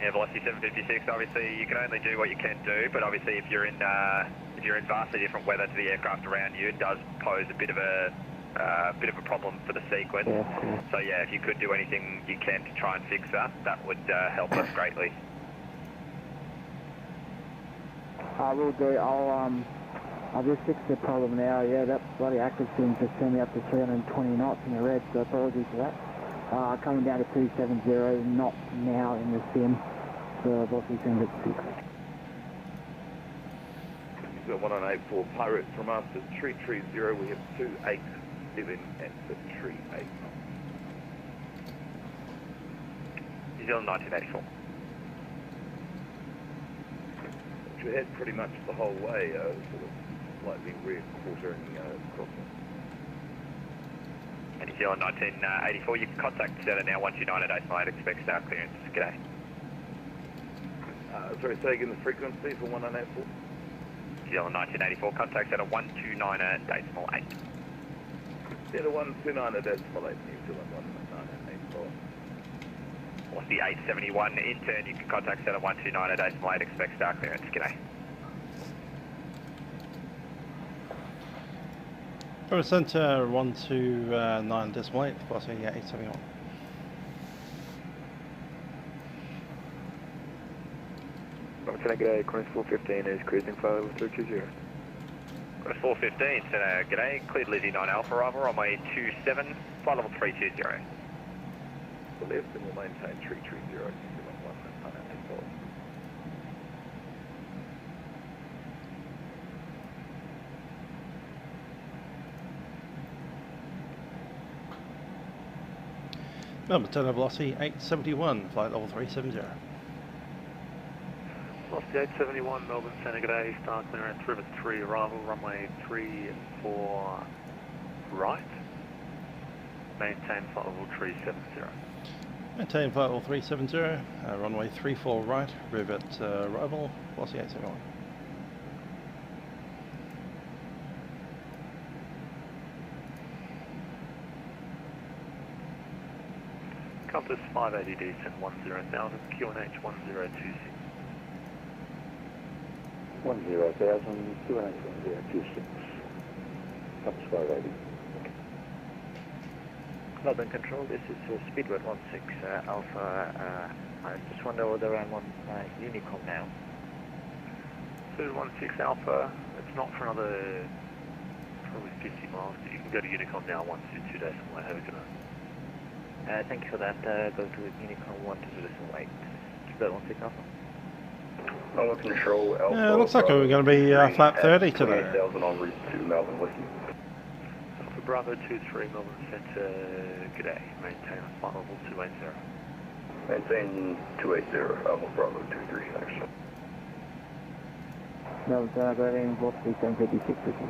Yeah, Velocity 756, obviously you can only do what you can do, but obviously if you're in vastly different weather to the aircraft around you, it does pose a bit of a problem for the sequence. Yeah. So yeah, if you could do anything you can to try and fix that, that would help us greatly. I will do. I'll just fix the problem now. Yeah, that bloody active sim just sent me up to 320 knots in the red, so apologies for that. Coming down to 270 knots now in the sim for Velocity 756. You've got 1984 Pirate from us at 330. We have 287 and the 38 knots. New Zealand 1984. You had pretty much the whole way, sort of slightly rear quartering crossing. And New Zealand 1984, you can contact Centre now 129 at 8 expect start clearance. G'day. Sorry, say again the frequency for 1984? New Zealand 1984, contact Centre 129 at 8. Centre 129 at 8, New Zealand 1984. What's the 871 in turn, you can contact Centre 129 at 8 expect start clearance. G'day. Centre 129.8, Velocity 871. Can I get a Chorus 415 is cruising flight level 320. Chorus 415, Centre, g'day, cleared Lizzie 9 Alpha arrival, runway 27, flight level 320. The left and we'll maintain 330, New Zealand 1984. Melbourne Centre Velocity 871, flight level 370. Velocity 871, Melbourne Centre, g'day, star clearance, River 3 arrival, runway 34 right. Maintain flight level 370. Maintain flight level 370, runway 34 right, rivet arrival, Velocity 871. Compass 580 descent 10,000, QNH 1026. 10,000, QNH 1026. Compass 580. Melbourne Control, this is Speedbird 16 Alpha. I just wonder whether I'm on Unicom now. 216 Alpha, it's not for another probably 50 miles, but you can go to Unicom now 122 decimal 8. Have a good night. Thank you for that. Go to Unicom 122 decimal 8. Speedbird 16 Alpha. Melbourne Control Alpha. Yeah, it looks like we're going to be flat 30 today. 28,000 en route to Melbourne Whiskey. For Bravo 23, Melbourne Centre, g'day. Maintain flight level 280. Maintain 280, Alpha Bravo 23, actually. Melbourne Centre, going Velocity 756 with you.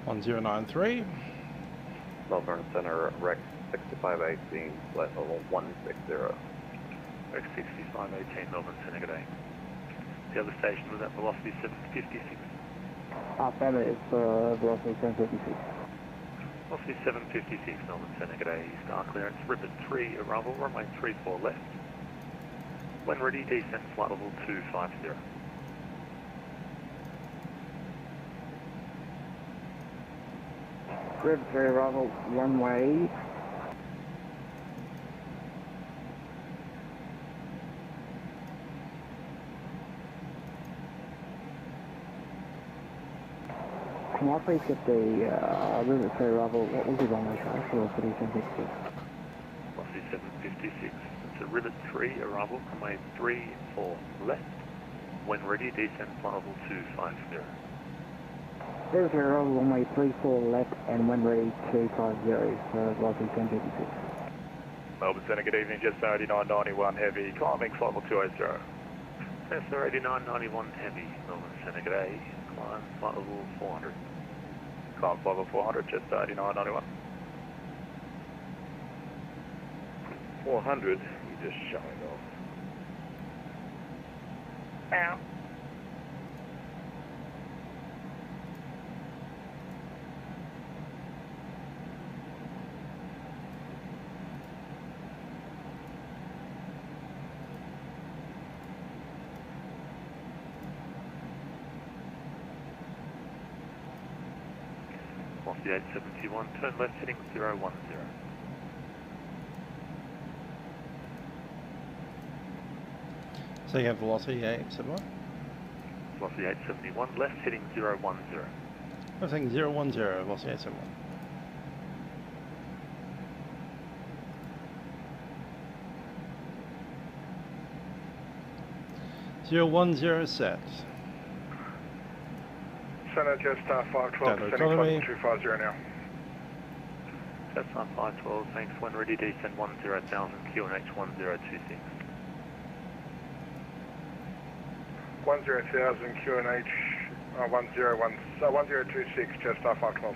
.1093. Melbourne Centre, Rex 6518, flight level 160. Rex 6518, Melbourne Centre, g'day. the other station was at velocity 756. Affirmative for velocity 756. Velocity 756, Melbourne Centre, g'day, star clearance, Ribbit 3, arrival, runway 34 left. When ready, descent flight level 250. Ribbit 3, arrival, runway. Can I please get the Ribbit 3 arrival? What was the runway size for velocity 756? Velocity 756. It's a Ribbit 3, arrival, runway 34 left. When ready, descent flight level 250. Ribbit 3, arrival, runway 34 left, and when ready, 250 for velocity 756. Melbourne Centre, good evening, Jetstar 8991 Heavy, climbing flight level 280. Jetstar 8991 Heavy, Melbourne Centre, g'day, climb flight level 400. Climb flight level 400, Jetstar 8991. 400, you're just showing off. Ow. Velocity 871, turn left heading 010. So you have velocity 871? Velocity 871, left heading 010. I'm saying 010, velocity 871. Zero 10 set. Center Jetstar 512, Download descending economy. flight 250 now. Jetstar 512, thanks, when ready, descend 10,000, QNH 1026. 10,000 QNH 1026, Jetstar 512.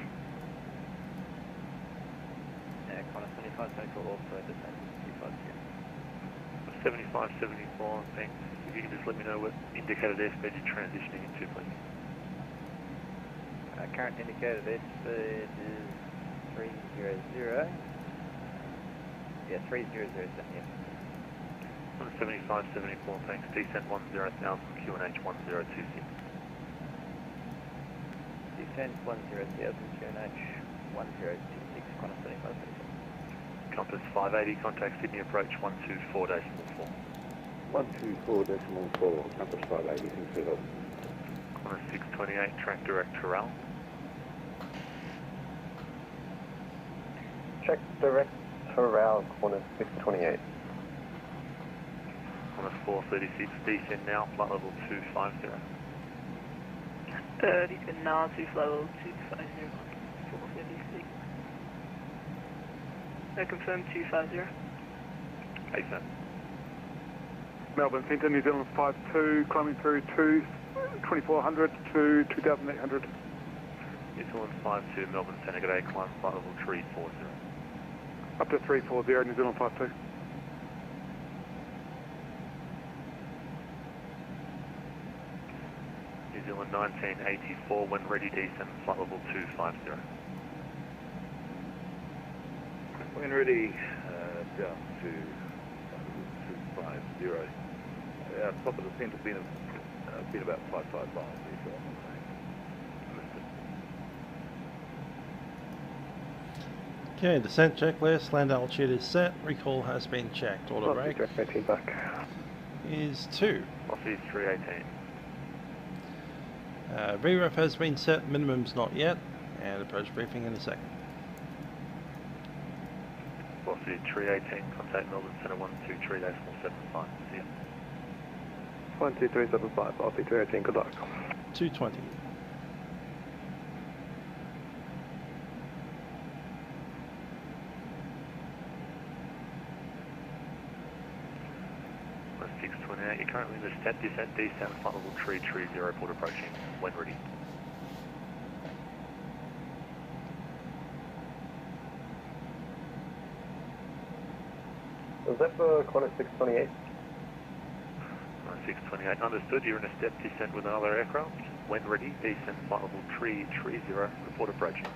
Yeah, Connor 75 Central also descend 250. 7574, thanks. If you can just let me know what indicated airspeed you're transitioning into, please. Current indicated airspeed is 300. Yeah, 3007, yeah. 7574, thanks. Descent 10,000, QNH 1026. Descent 10,000, QNH 1026, Connor 75 Central. Compass 580, contact Sydney approach 124.4. 124.4, compass 580, things to help. Connor 628, track direct Terrell. Check direct Terrell, corner 628. Connor 436, descend now, flight level 250. Descend now to flight level 250, 436. Confirm 250. Hey, sir. Melbourne Centre, New Zealand 52, climbing through 2400 to 2800. New Zealand 52, Melbourne Centre, g'day, climb flight level 340. Up to 340, New Zealand 52. New Zealand 1984, when ready, descend flight level 250. When ready, down to 250. Top of the centre been about 555. Okay, descent checklist, land altitude is set, recall has been checked, auto brake is 2. Velocity 318. VREF has been set, minimum's not yet, and approach briefing in a second. Velocity 318, contact Melbourne Centre 123.75. See ya. 12375, velocity 318, good luck. 220. That's 628, you're currently in the step descent, flight level 330, port approaching, when ready. Was that for corner 628? 628, understood. You're in a step descent with another aircraft. When ready, descend flight level 330, report approaching.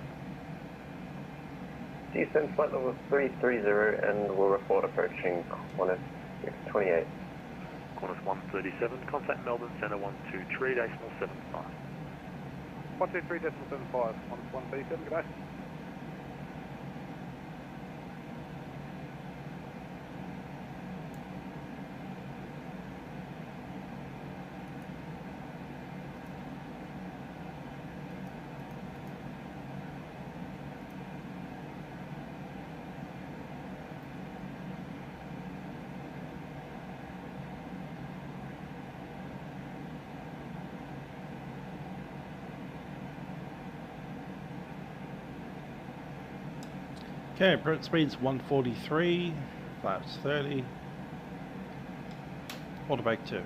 Descend flight level 330 and we'll report approaching Qantas 628. Qantas 137, contact Melbourne Centre 123.75. 123.75, Qantas 137, good day. Okay, approach speed's 143, flaps 30, auto brake 2.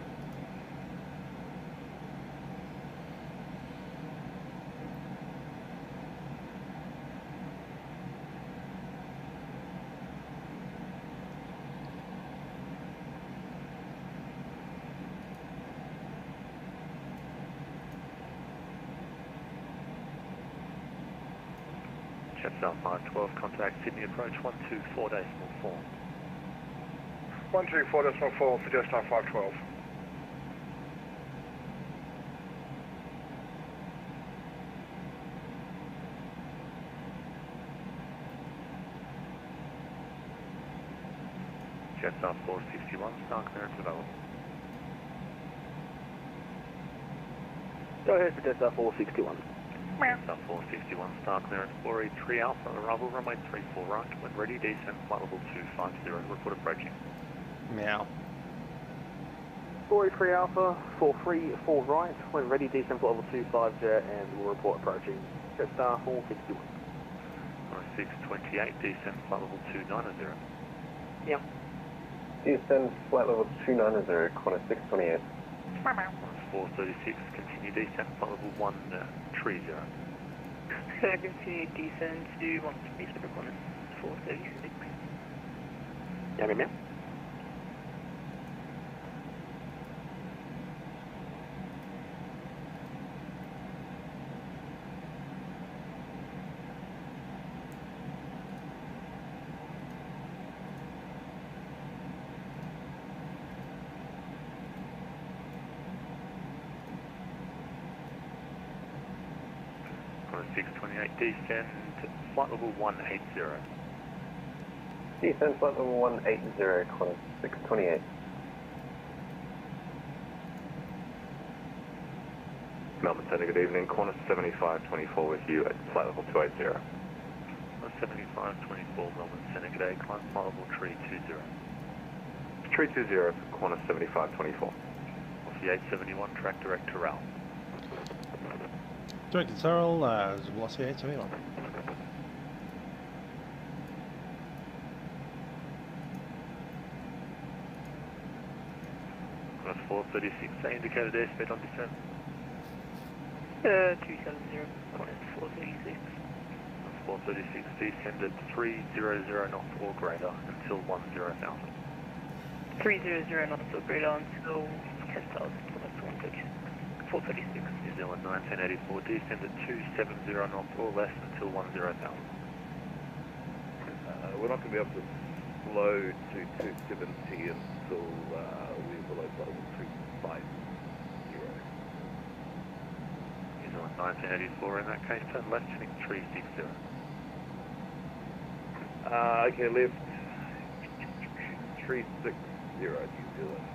South 512, contact Sydney approach 124.4. 124.4 for Jetstar 512. Jetstar 461, star clearance available. Go ahead for Jetstar 461. Jetstar 461, star clearance 483 Alpha, arrival runway 34 right. When ready, descend flight level 250, report approaching. Meow. 483 Alpha, 434 right. When ready, descend flight level 250 and we'll report approaching. Jetstar 461. 628, descend flight level 290. Yep. Descend flight level 290, Qantas 628. 436, continue descent flight level 130. Continue descend to 137 Qantas 436. Yeah, ma'am. Qantas 628, descend flight level 180. Descend flight level 180, Qantas 628. Melbourne Centre, good evening. Qantas 7524 with you at flight level 280. 7524 Melbourne Centre, good day. Climb flight level 320. 320 for Qantas 7524. Off the 871, track direct to RAL. Direct to Thurl, velocity 871. Qantas 436, indicated airspeed on descent. 270, Qantas 436. 436, descend at 300 knots or greater until 10,000. 300 knots or greater until test 436. New Zealand 1984, descend at 270 knots or less until 10,000. We're not going to be able to slow to 270 until we're below flight level 350. New Zealand 1984, in that case, turn left heading 360. Okay, left 360 New Zealand.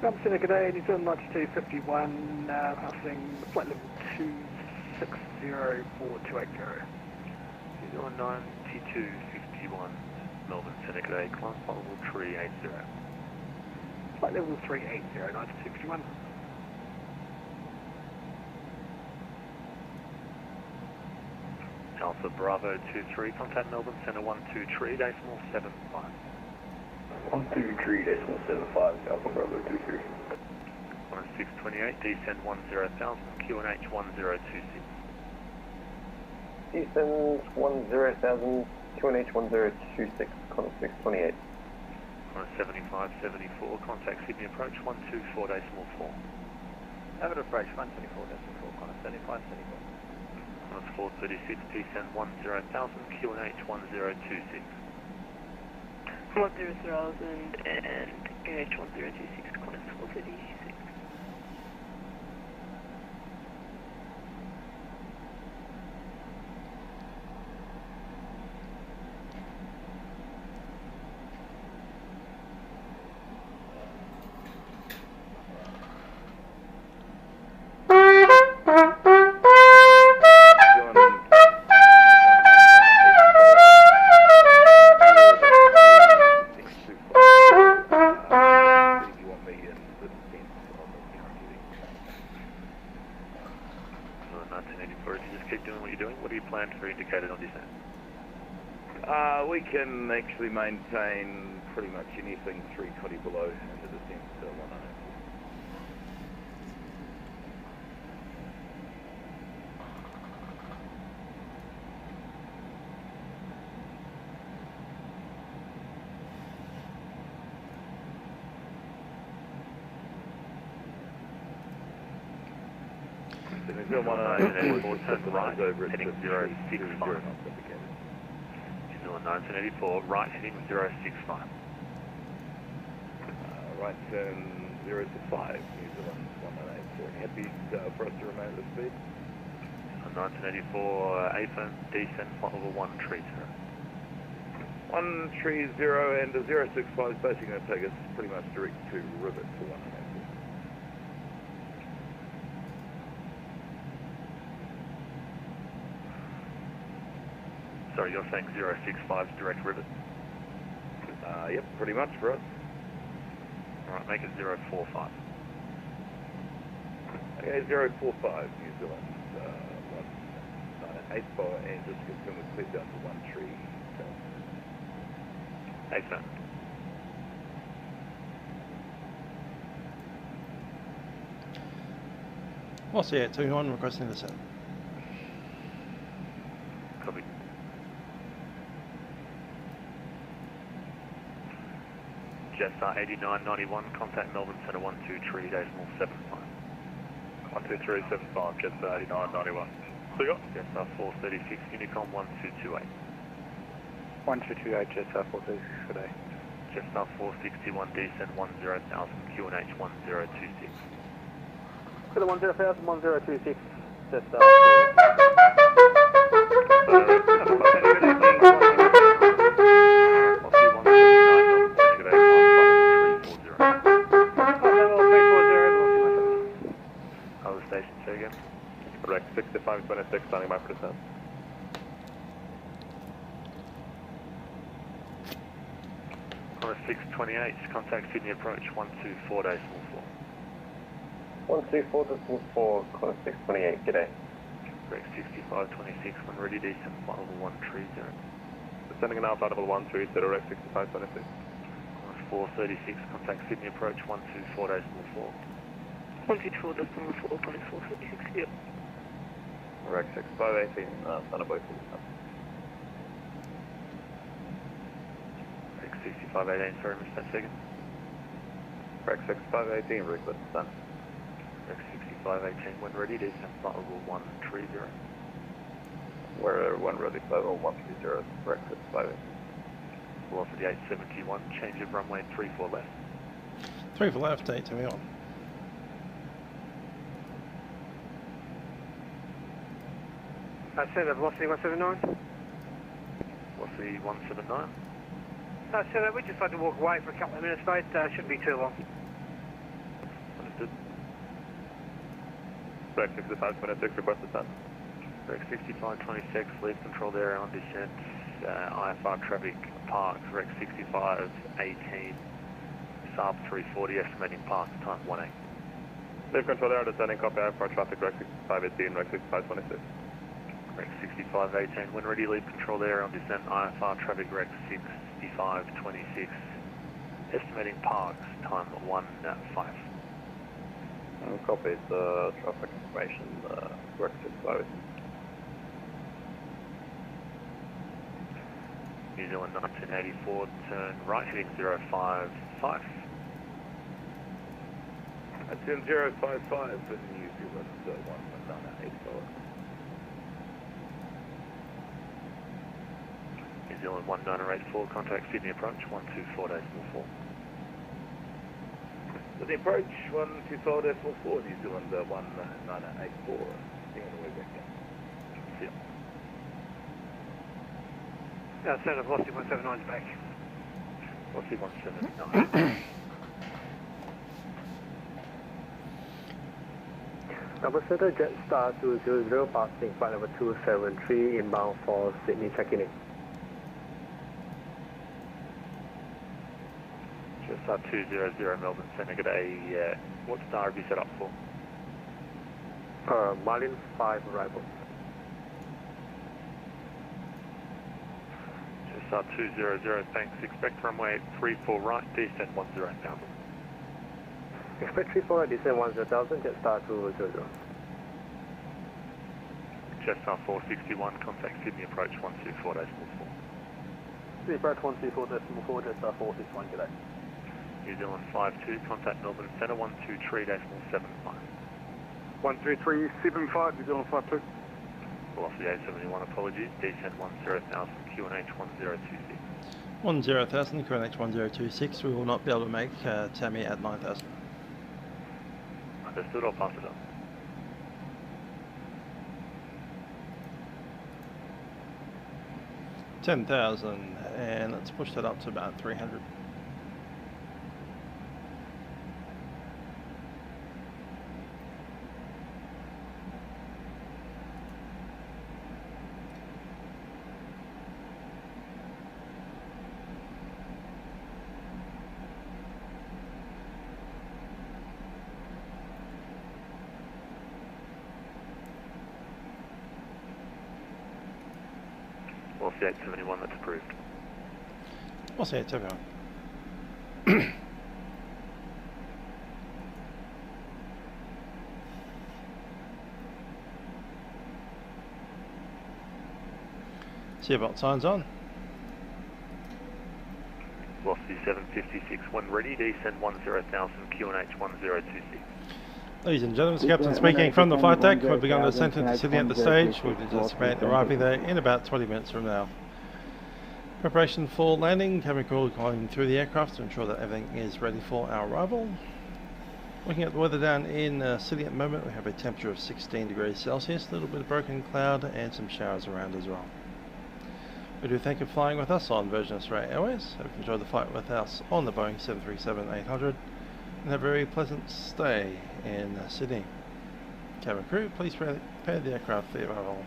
Melbourne Centre, good day, New Zealand 9251, passing flight level 260 for 280. New Zealand 9251, Melbourne Centre, good day, climb flight level 380. Flight level 380, 9251. Alpha Bravo 23, contact Melbourne Centre 123.75. 123.75, Alpha Bravo 23. 628, descend 10,000, QNH 1026. Descend 10,000, QNH 1026, Qantas 628. 75, 74, contact Sydney approach 124.4. Over approach 124.4, corner 75, 74. Corner 436, descend 10,000, QNH 1026. 10,000 and QNH 1026, corner 436. We can actually maintain pretty much anything 320 below in the descent to 190. Turn right, heading 065. 1984, right heading 065. Right turn 065, New Zealand 198. Happy for us to remain at this speed? 1984, AFM, descent, flight level 1, tree 0. 130 and the 065 is basically going to take us pretty much direct to Rivet for 198. Sorry, you're saying 065's direct rivet? Yep, pretty much for us. Alright, make it 045. Okay, 045, New Zealand. 194, and just confirm we cleared down to 1 tree. 8 What's the 821 requesting the set? Copy. Jetstar 8991, contact Melbourne Centre 123.75. 123.75, Jetstar 8991. Clear. Jetstar 436, Unicom 1228. 1228, Jetstar 436 today. Jetstar 461, descend 10,000, QNH 1026. Clear 10,000, 1026, Jetstar 6526, standing by for descent. On a 628, contact Sydney approach 124.4. 124.4, corner 628, g'day. Correct 6526, when ready, descend flight level 130. Descending now, flight level 130, direct 6526. On 436, contact Sydney approach 124.4. 124.4, corner 436, yep. Correct 6518, standing by for descent. Correct 6518, sorry, missed that second. Correct 6518, request descent. Correct 6518, when ready, descend flight level 130. We're 1 ready, flight level 130, correct 6518. Velocity 871, change of runway 34 left. 3 for left, 8 to me on. Center, velocity 179. Velocity 179. Center, we'd just like to walk away for a couple of minutes, mate. Shouldn't be too long. Understood. Correct 6526, request descent. Correct 6526, leave controlled area on descent. IFR traffic park, correct 6518. Saab 340, estimating park time 18. Leave control area descending, copy IFR traffic, correct 6518, correct 6526. Correct 6518, when ready, leave control area on descent. IFR traffic rec 6526, estimating parks time 15. Copy the traffic information, correct 6518. New Zealand 1984, turn right, heading 055. Turn 055 for New Zealand 1984. New Zealand 1984, contact Sydney approach 124.4. Sydney approach 124.4, New Zealand 1984. Staying on the way back down. Yeah. Centre velocity 179 is back. Velocity 179. Number Center Jetstar 200 passing flight number 273 inbound for Sydney checking in. Jetstar 200 Melbourne Centre, g'day. What star have you set up for? Marlin 5 arrival. Jetstar 200, thanks. Expect runway 34 right, descent 10,000. Expect 34 right, descent 10,000, Jetstar 200. Jetstar 461, contact Sydney approach 124.4. Sydney approach 124.4, Jetstar 461, g'day. New Zealand 52, contact Melbourne Centre 123.75. 123.75, New Zealand 52. Velocity 871, apologies, descent 10,000, QNH 1026. 10,000, QNH 1026, we will not be able to make Tammy at 9,000. Understood, I'll pass it on. $10,000, and let's push that up to about 300. Velocity 871, that's approved. I'll say it's everyone. Seatbelt signs on. Velocity 756, when ready, descent 10,000, QNH 1026. Ladies and gentlemen, it's Captain speaking from the flight deck. We've begun the descent into Sydney at the stage. We anticipate arriving there in about 20 minutes from now. Preparation for landing, cabin crew going through the aircraft to ensure that everything is ready for our arrival. Looking at the weather down in Sydney at the moment, we have a temperature of 16 degrees Celsius, a little bit of broken cloud and some showers around as well. We do thank you for flying with us on Virgin Australia Airways. Hope you enjoyed the flight with us on the Boeing 737-800 and have a very pleasant stay in Sydney. Cabin crew, please prepare the aircraft for your arrival.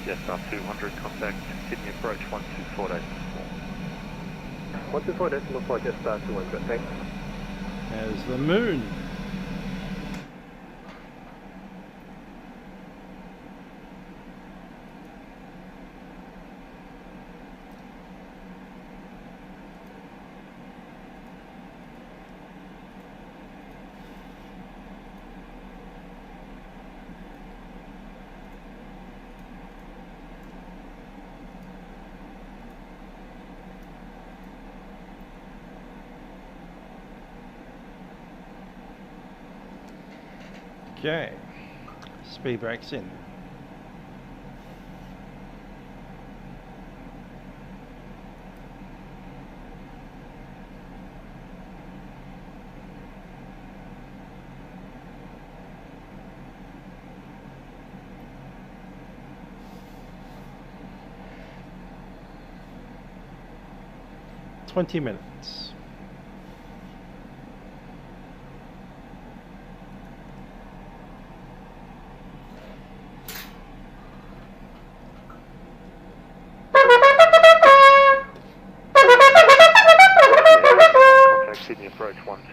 Jetstar 200, contact Sydney approach 124.4. 124.4, Jetstar 200, thanks. There's the moon. Okay, speed brakes in. $20 minutes.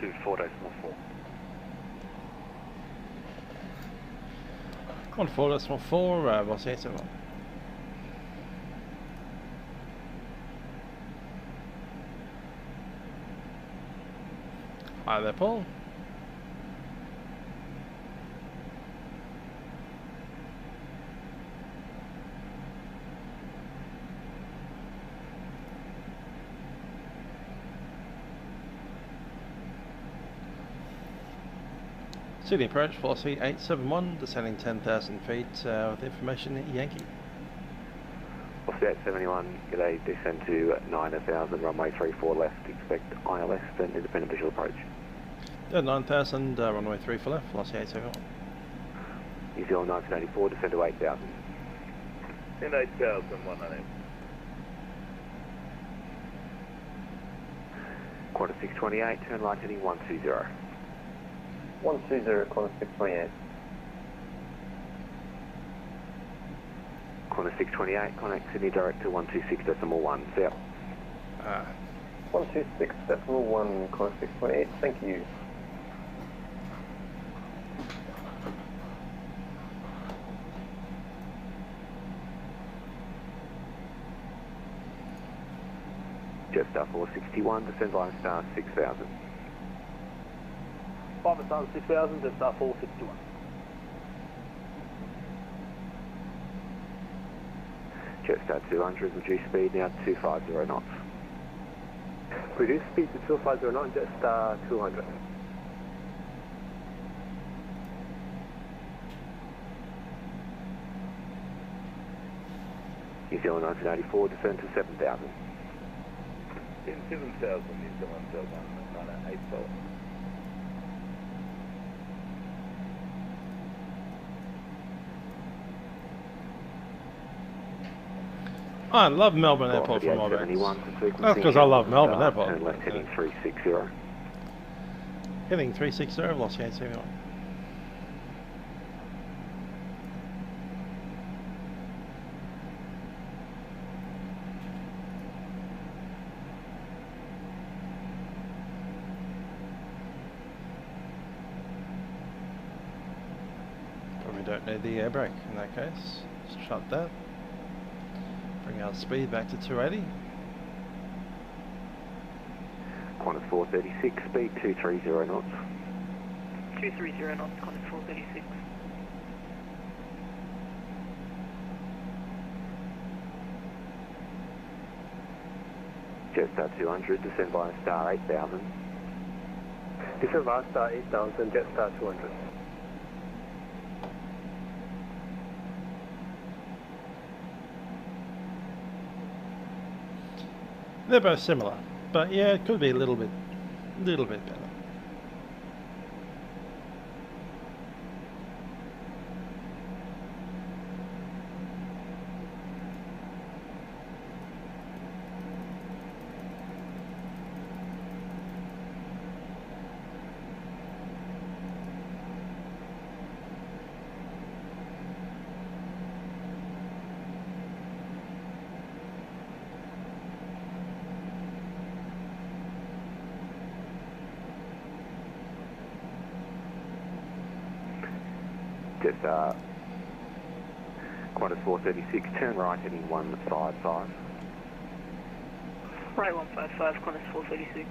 14.4. 14.4, YSSY. Hi there, Paul. City approach, velocity 871, descending 10,000 feet with information Yankee. Velocity 871, g'day, descend to 9,000, runway 34 left, expect ILS and independent visual approach. 9,000, runway 34 left, velocity 871. New Zealand 1984, descend to 8,000. In 8,100. Quarter 628, turn right heading 120. 120, corner 628. Corner 628, connect Sydney direct to 126.1, see ya. 126.1, corner 628, thank you. Jetstar 461, descend via star 6000. 5 star 6000, Jetstar 461. Jetstar 200, reduce speed now to 250 knots. Reduce speed to 250 knots, Jetstar 200. New Zealand 1984, descend to 7,000. In 7,000, New Zealand 984. I love Melbourne Airport from Orbx. That's because I love Melbourne Airport. Turn left heading 360. Heading 360, velocity 871. Probably don't need the air brake in that case. Just shut that. Bring our speed back to 280. Qantas 436, speed 230 knots. 230 knots, Qantas 436. Jetstar 200, descend via star 8000. Descend via star 8000, Jetstar 200. They're both similar, but yeah, it could be a little bit better. Jetstar Qantas 436, turn right heading 155. Right 155, Qantas 436.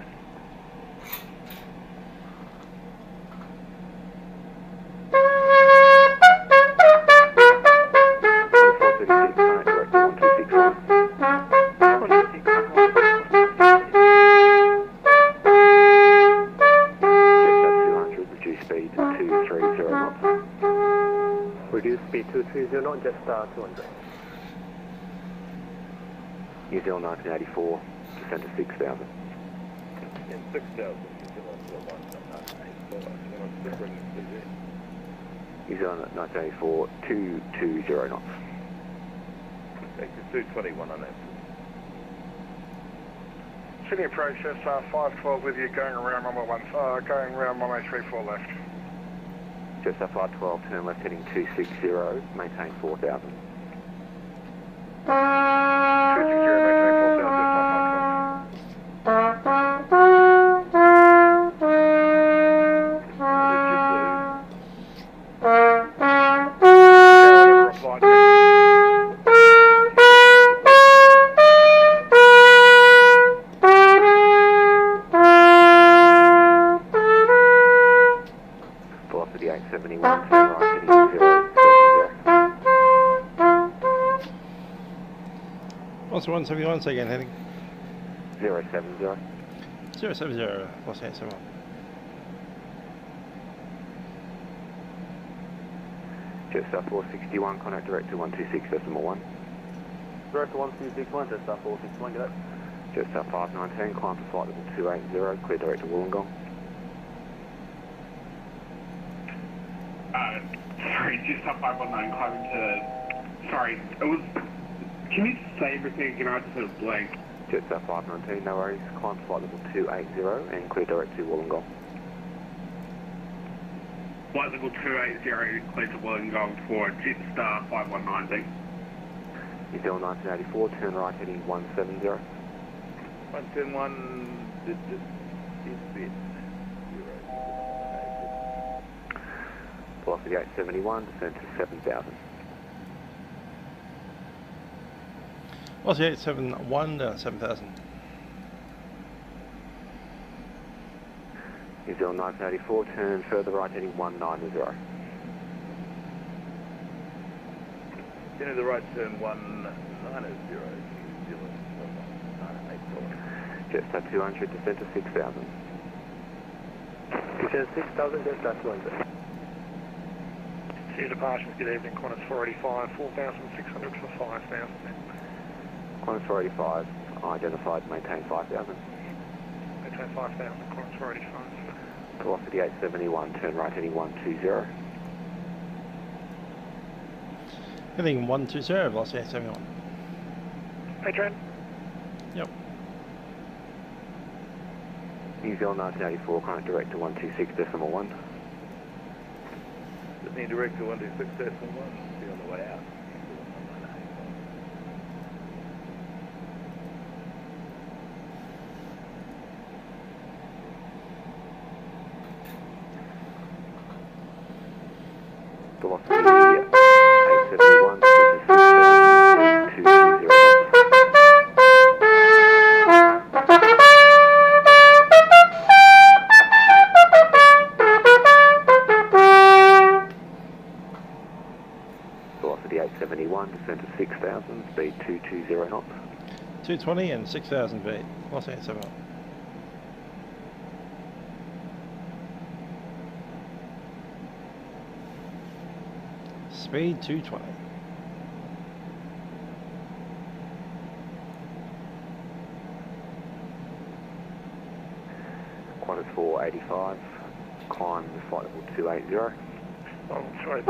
Reduce speed 230 knots, Jetstar 200. New Zealand 1984, descend to 6,000. In 6,000, New Zealand 184. New Zealand 1984, 220 knots. Take to 221 on that. Sydney approach, Jetstar 512 with you, going around runway going around runway 34 left. Jetstar 512, turn left heading 260, maintain 4,000. 260, maintain 4,000, Jetstar 512. 171, say again, heading. 070. 070, Los 871. Jetstar 461, contact direct to 126.1. Direct to 1261, Jetstar 461, get it. Jetstar 519, climb to flight level 280, clear direct to Wollongong. Sorry, Jetstar 519, climbing to... Sorry, it was... Can you say everything again? I just had a blank. Jetstar 519, no worries, climb to flight level 280 and clear direct to Wollongong. Flight level 280, clear to Wollongong for Jetstar 519. New Zealand 1984, turn right heading 170. 171, digit, is bit, 0. Velocity 871, descend to 7,000. Velocity 871, 7,000. New Zealand 1984, turn further right heading 190. Into the right turn 190, New Zealand 1984. Jetstar 200, descend to 6,000. Descend 6,000, Jetstar 200. Sea departures, good evening, Qantas 485, 4,600 for 5,000. Qantas 485, identified, maintain 5,000. Maintain 5,000, Qantas 485. Velocity 871, turn right heading 120. Heading 120, velocity 871. Hey, Trent. Yep. New Zealand 1984, contact direct to 126.1. Sydney direct to 126.1, be on the way out. Velocity 871, this is 6,220. Velocity 871, descend to 6,000, speed 220 knots. 220 and 6,000 feet, velocity 871. Speed 220. Qantas 485, climb to flight level 280. Oh, sorry.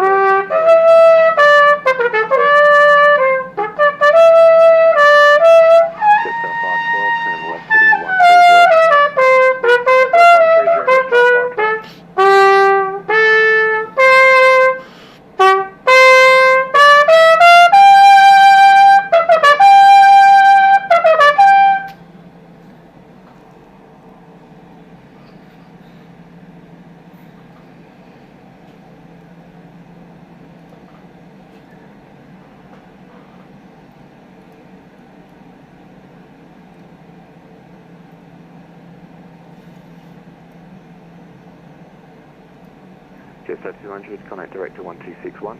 Jetstar 512, turn left heading 130. Jetstar 200, contact direct to 1261.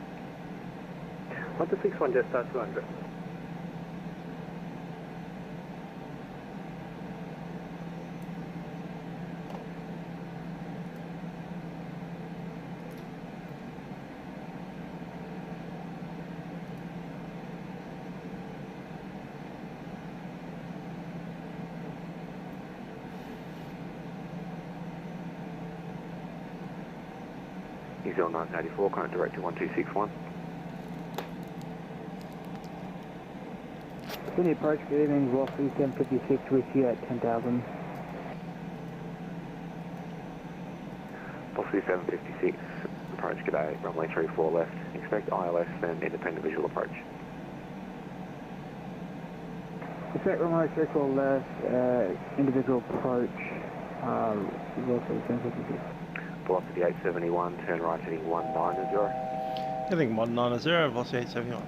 1261, Jetstar 200. New Zealand 1984, contact direct to 1261. Sydney approach, good evening, velocity 1056 with you at 10,000. Velocity 756, approach g'day, runway 34 left. Expect ILS, then independent visual approach. Expect runway 34 left, individual approach, velocity 1056. Velocity 871, turn right heading 190. Heading 190, velocity 871.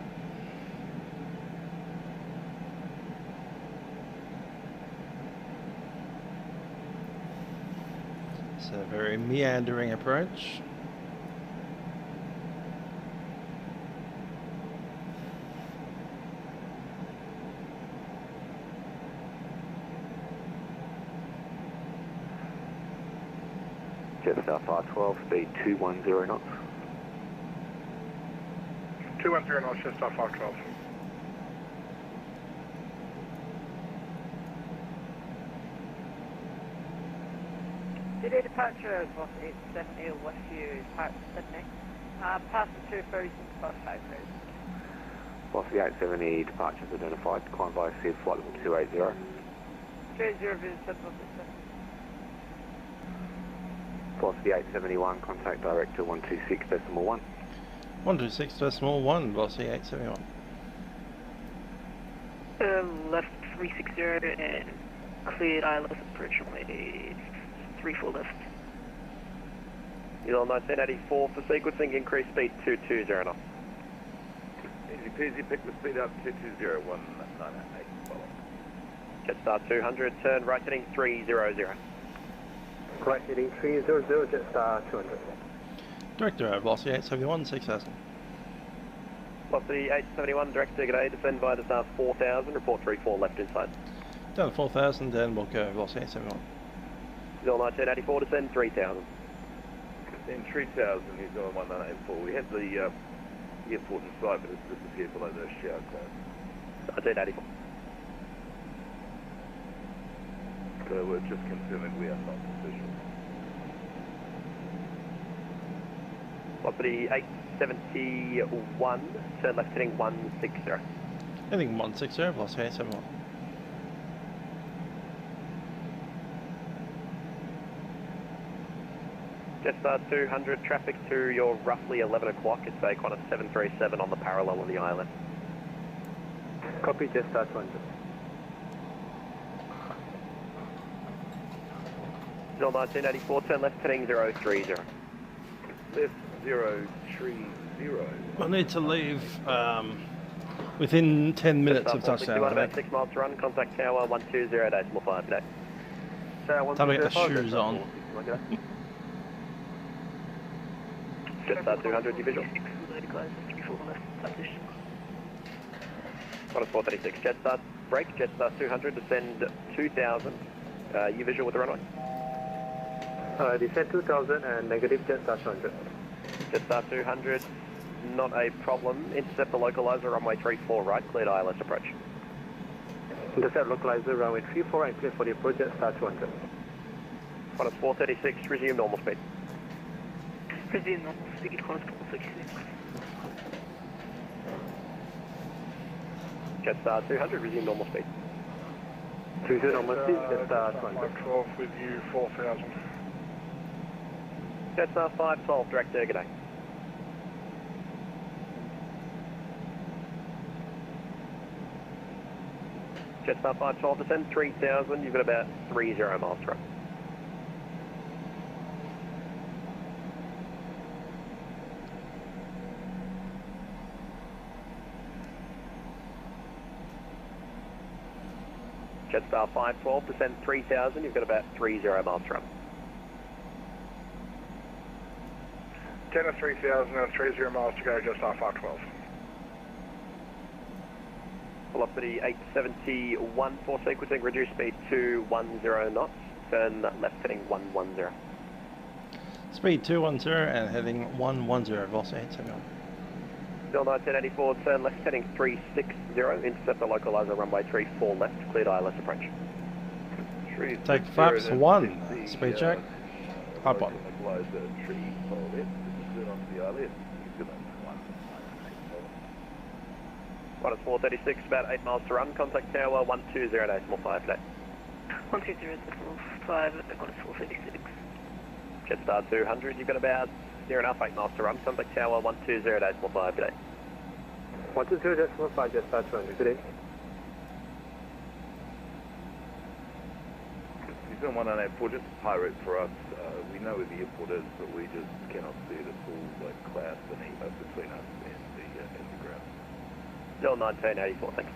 It's a very meandering approach. Jetstar 512, speed 210 knots. 210 knots, Jetstar 512. Today departure is Boss 870 Westview, Park Sydney. Passenger 30 plus 5 Boss the 870 departures identified, climb by SID flight level 280. 30 visit Central Boss the 871, contact director 126.1. 126.1, Boss the 871. Left 360 and cleared ILS approach runway 34 left. You're on 1984 for sequencing, increase speed 220 knots. Easy peasy, pick the speed up 220, 198, follow. Jetstar 200, turn right heading 300. Right heading 300, Jetstar 200. Director of Velocity 871, 6000. Velocity 871, director, g'day, descend by the star 4000, report 34 left inside. Down to 4000, then we'll go Velocity 871. Zil 1984, descend 3000. Then 3000, he's on 1984. We had the airport in sight, but it's disappeared below the shower cloud. 1984. So we're just confirming we are not official. Velocity 871, turn left heading 160. Heading 160, Velocity 871. Jetstar 200, traffic to your roughly 11 o'clock. It's a Qantas 737 on the parallel of the island. Copy, Jetstar 200. Zil 1984, turn left heading 030. Left 030. I need to leave within 10 minutes of touchdown. About 6 miles to run, contact tower 120.5 today. Time to get the shoes on. Jetstar 200, you visual. Qantas 436, Jetstar, brake, Jetstar 200, descend 2000. You visual with the runway? Descend 2000 and negative, Jetstar 200. Jetstar 200, not a problem. Intercept the localizer, runway 34 right, cleared ILS approach. Intercept localizer, runway 34 and clear for the approach, Jetstar 200. Qantas 436, resume normal speed. Resume normal speed, Qantas 436. Jetstar 200, resume normal speed. 20 normal speed, Jetstar 200. 512 with you, 4000. Jetstar 512, direct air, g'day. Jetstar 512, descend 3000, you've got about 30 miles to run. Jetstar 512, descend 3000, you've got about 30 miles to run. Tenor 3000 and 30 miles to go, Jetstar 512. Velocity 871 for sequencing, reduce speed to 10 knots, turn left heading 110. Speed 210 and heading 110, Velocity 871. Still 1984, turn left heading 360, intercept the localizer runway 34 left, cleared ILS approach. Take flaps 1, speed check, hard bottom. Qantas 436, about 8 miles to run, contact tower 120.5 today. 120.5 at Qantas 436. Jetstar 200, you've got about near enough 8 miles to run, contact tower 120.5 today. 120.5, Jetstar 200, today. He's on 194, just a high route for us. We know where the airport is, but we just cannot see it. It's all like cloud between us and the ground. Still 1984, thanks.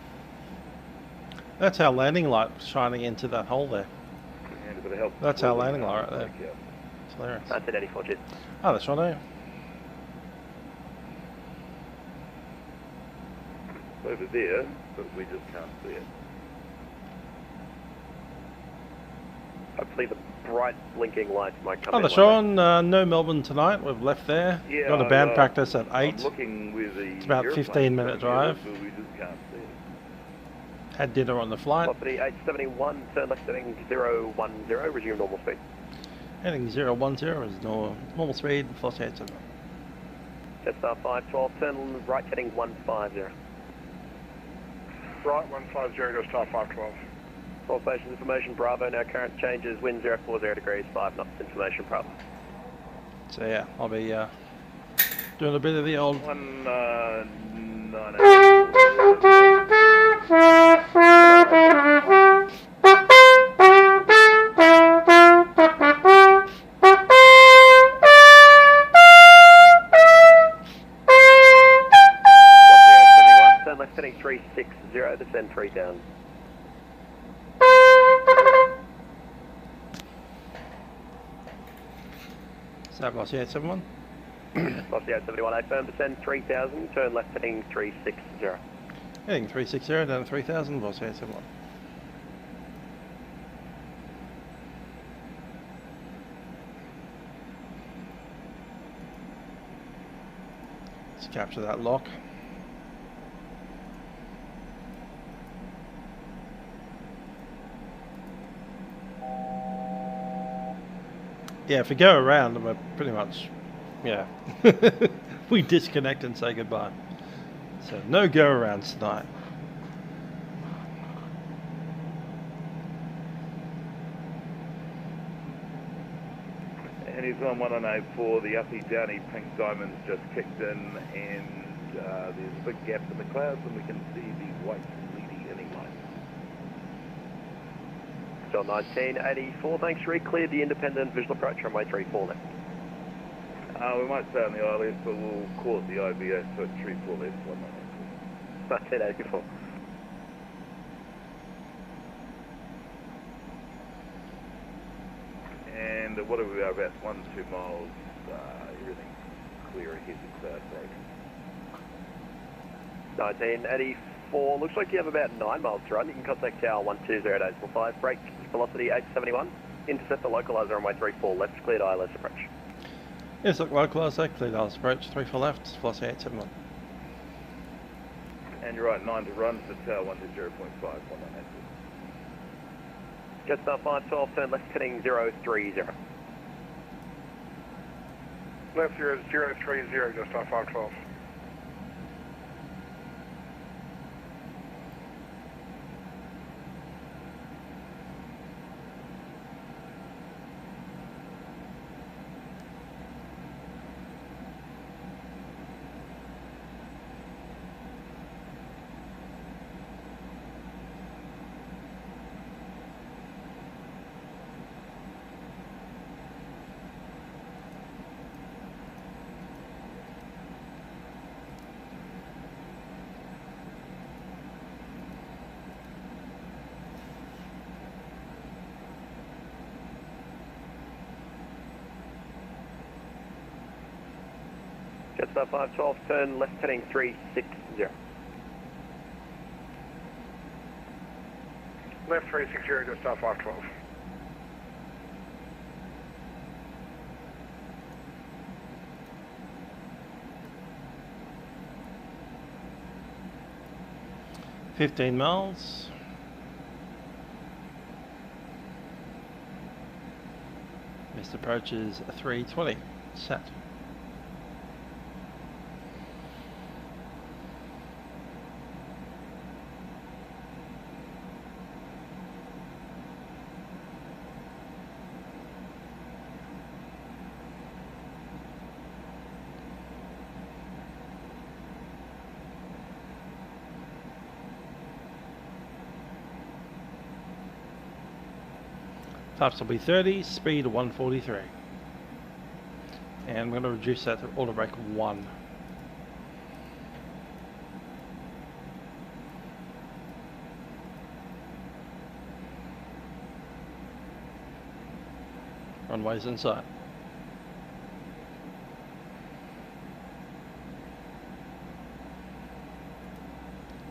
That's our landing light shining into that hole there. And a bit of help. That's our landing light right there. It's hilarious. 1984, cheers. Oh, that's right. Over there, but we just can't see it. Hopefully the bright blinking lights might come Oh, in. the Sean, no Melbourne tonight. We've left there. Yeah, Got a band practice at 8. I'm looking with the It's about 15-minute drive. but we just can't see it. Had dinner on the flight. Velocity 871, turn left heading 010, resume normal speed. Heading 010 is normal speed, velocity 87. Jetstar 512, turn right heading 150. Right, 150, Jetstar 512. All stations information, Bravo, now current changes, wind 040 degrees, 5 knots, information, Bravo. So yeah, I'll be doing a bit of the old... 360, descend 3 down. Is that velocity 871? Velocity 871, 8 firm, descend 3000, turn left heading 360. Heading 360 down to 3000, velocity 871. Let's capture that lock. Yeah, if we go around, we're pretty much, yeah, we disconnect and say goodbye. So no go arounds tonight. And he's on 1084, the uppy downy pink diamond's just kicked in, and there's a big gap in the clouds, and we can see the white leading inning lights. So 1984, thanks, Rick. Cleared the independent visual approach, runway 34 left. We might stay on the ILS, but we'll call it the OBS, so 34 left, 1984. And what are we about 1-2 miles, everything's clear ahead of cloud break. 1984, looks like you have about 9 miles to run. You can contact tower 120.5, brake velocity 871, intercept the localizer runway 34 left, cleared ILS approach. Yes, look, localizer, cleared ILS approach, 34 left, velocity 871. And you're right, 9 to run to tower 120.5, 118. Jetstar 512, turn left heading 030. Left 030, Jetstar 512. Jetstar 512, turn left heading 360. Left 360, Jetstar 512. $15 miles. Missed approach is 320. Set. Flaps will be 30, speed 143. And I'm going to reduce that to auto brake 1. Runway's inside.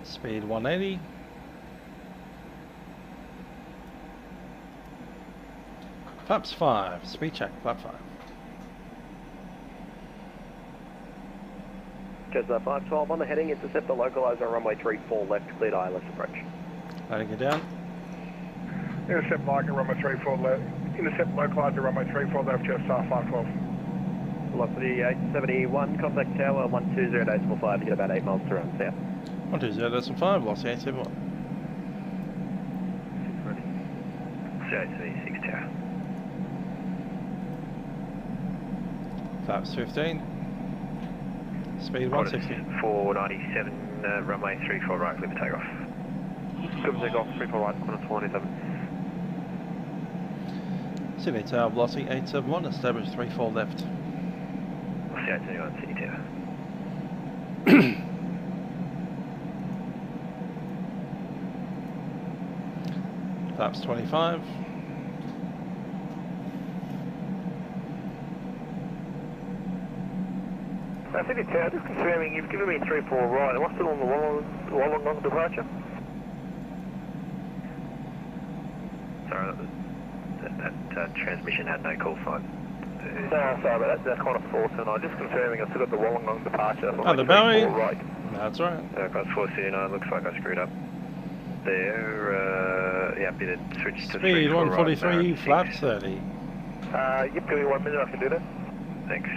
Speed 180. Flaps 5, speed check, flap 5. Cessna 512 on the heading, intercept the localizer on runway 34 left, cleared ILS approach. Letting it down. Intercept Micah, runway 34 left. Intercept localizer, runway 34 left, JetStar 512. Velocity 871, contact tower 120.5, you get about 8 miles to run south. 120.5, velocity 871. 876 tower. Flaps 15. Speed 160. 497, runway 34 right, clear for takeoff. Good takeoff, 34 right, corner 27. Sydney Tower, velocity 871, established 34 left. Velocity 871, Sydney Tower. Flaps 25. Sydney Tower, just confirming you've given me 34 right. Am I still on the Wollongong departure? Sorry, that transmission had no call sign. No, sorry, but that's kind of false, and I'm just confirming I've still got the Wollongong departure. Oh, the Bowie. Right. That's right. Class 479, looks like I screwed up there. Yeah, bit of switch to speed 143, right, flaps 30. Yep, give me 1 minute, I can do that. Thanks.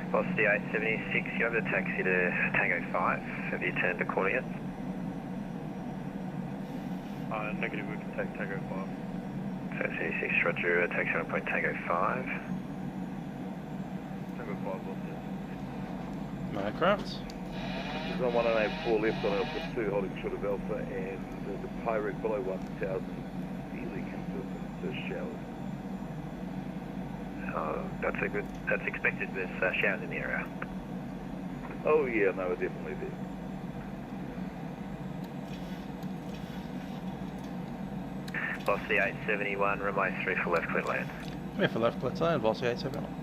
Velocity 876, you have the taxi to Tango 5. Have you turned the corner yet? Negative, we can take Tango 5. So 76, roger, taxi on point Tango 5. Tango 5, Milkrun. There's on 184 left on Alpha 2, holding short of Alpha, and the Pirate below 1000, easily comes to showers. That's expected, there's showers in the area. Oh yeah, no, definitely there. Velocity 871, runway 34 left, clear land. 34 left, clear land, velocity 871.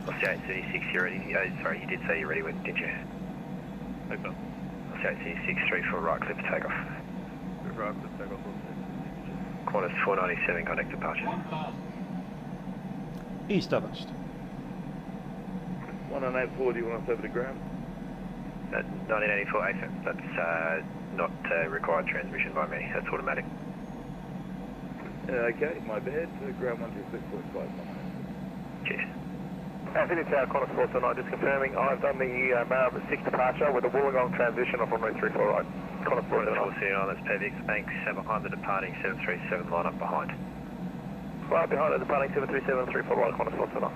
Velocity 876, you're ready. Sorry, you did say you're ready, didn't you? Okay. Velocity 876, 34 right, clear for takeoff. Right, clear for takeoff. Qantas 497, contact departure. Established. 184, do you want us over to ground? 1984 AFM, that's not required transmission by me, that's automatic. Okay, my bad, ground 126.5. Cheers. Sydney Tower, Qantas 479, just confirming I've done the Maribor 6 departure with a Wollongong transition off runway 34 right. Qantas 479. That's perfect, thanks. Behind the departing 737, line up behind. Right behind the departing 737, 34 right, Qantas 479.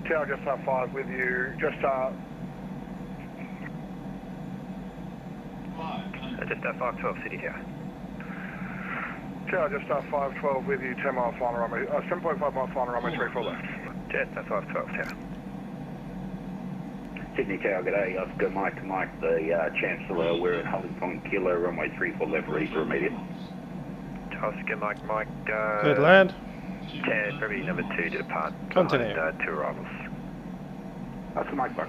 Tower, JetStar 5 with you, JetStar... JetStar 512, City Tower. Tower, JetStar 512 with you, 10 mile final runway, 7.5 mile final runway 34 left. JetStar 512, Tower. Sydney Tower, g'day. Oscar Mike to Mike, the Chancellor. We're at Honeycomb Kilo, runway 34 left, ready for immediate. Oscar Mike, good land. February number 2 to depart. Continue. 2 arrivals. Oscar Mike, back.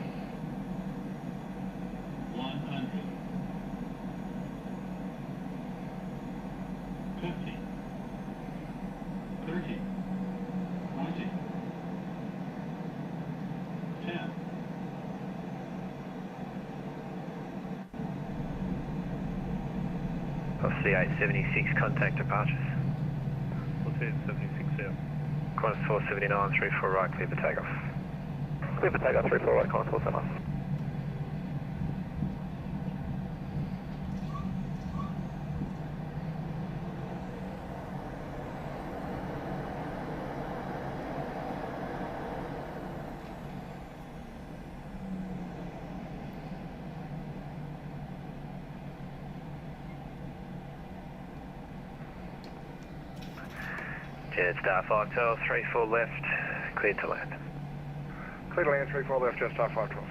100. 50. 30. 20. 10. Velocity 876, contact departures. Velocity 876 out. Qantas 479, 34 right, clear for takeoff. Clear for takeoff, 34 right, Qantas 479. JetStar 512, 34 left, cleared to land. Clear to land, 34 left, JetStar 512.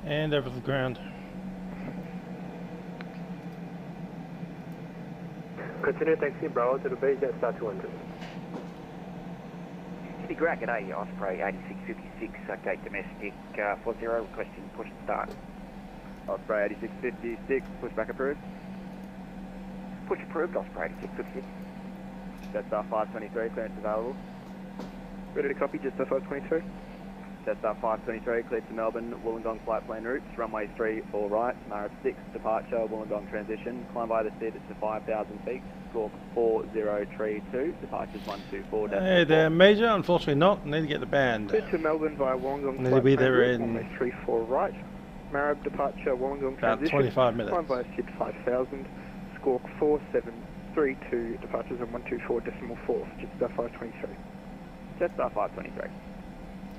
And over the ground. Continue taxi Bravo to the bay, Jetstar 200. City Grant, g'day, Osprey 8656, gate domestic 40, requesting push and start. Osprey 8656, pushback approved. Push approved, Osprey 8656. Jetstar 523, clearance available. Ready to copy, Jetstar 523. Jetstar 523, cleared to Melbourne, Wollongong flight plan routes, runway 34 right, Marab 6, departure, Wollongong transition, climb by the seat to 5,000 feet, squawk 4032, departures 124. Hey there, Major. Unfortunately not. Need to get the band. Cleared to Melbourne via Wollongong Need to be there in runway 34 right, Marab departure, Wollongong about transition, 25 minutes. climb by seat 5,000, squawk 4732, departures on 124.4, Jetstar 523. Jetstar 523.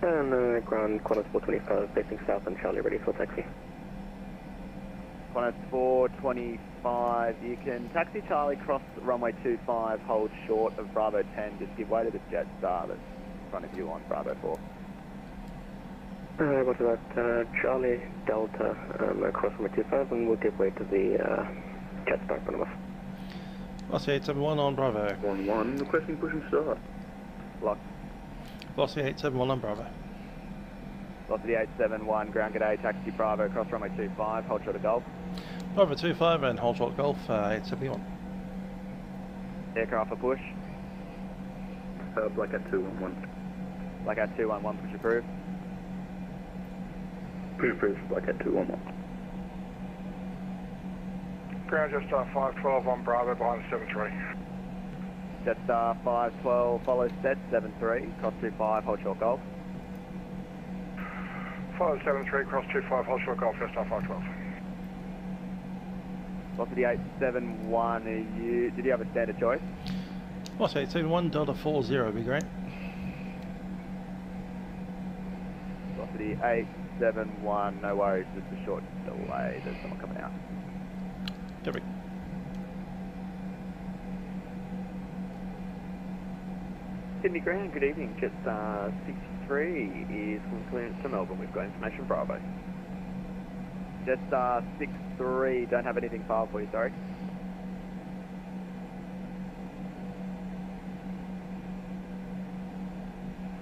And ground Qantas 425 facing south and Charlie ready for taxi. Qantas 425, you can taxi Charlie, cross runway 25, hold short of Bravo 10, just give way to the Jetstar that's in front of you on Bravo 4. What about Charlie Delta across runway 25 and we'll give way to the Jetstar in front of us. Velocity 871 on Bravo. 1-1, requesting push and start. Lock. Velocity 871 on Bravo. Velocity 871, ground g'day, taxi Bravo, cross runway 25, hold short of Golf. Bravo 25 and hold short Golf 871. Aircraft for push. Blackout 211. Blackout 211, push approved. Push approved, Blackout 211. Ground Jetstar 512 on Bravo behind 73. Jetstar 512, follow set 73, cross 25, hold short Golf. Follow 73, cross 25, hold short Golf, Jetstar 512. Velocity 871, did you have a standard choice? Velocity 871, Delta 40 would be great. Velocity 871, no worries, just a short delay, there's someone coming out. Derek. Sydney Ground, good evening. Jetstar 63 is from clearance to Melbourne. We've got information Bravo. Jetstar 63, don't have anything filed for you, sorry.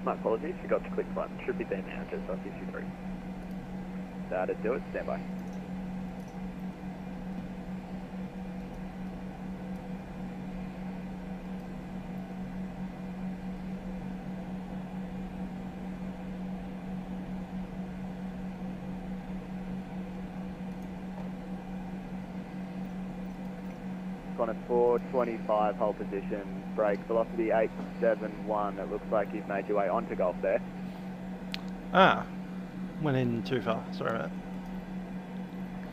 My apologies, forgot to click the button. Should be there now, Jetstar 63. That'd do it, stand by. Qantas 425, hold position, brake, velocity 871, it looks like you've made your way onto Golf there. Ah, went in too far, sorry about that.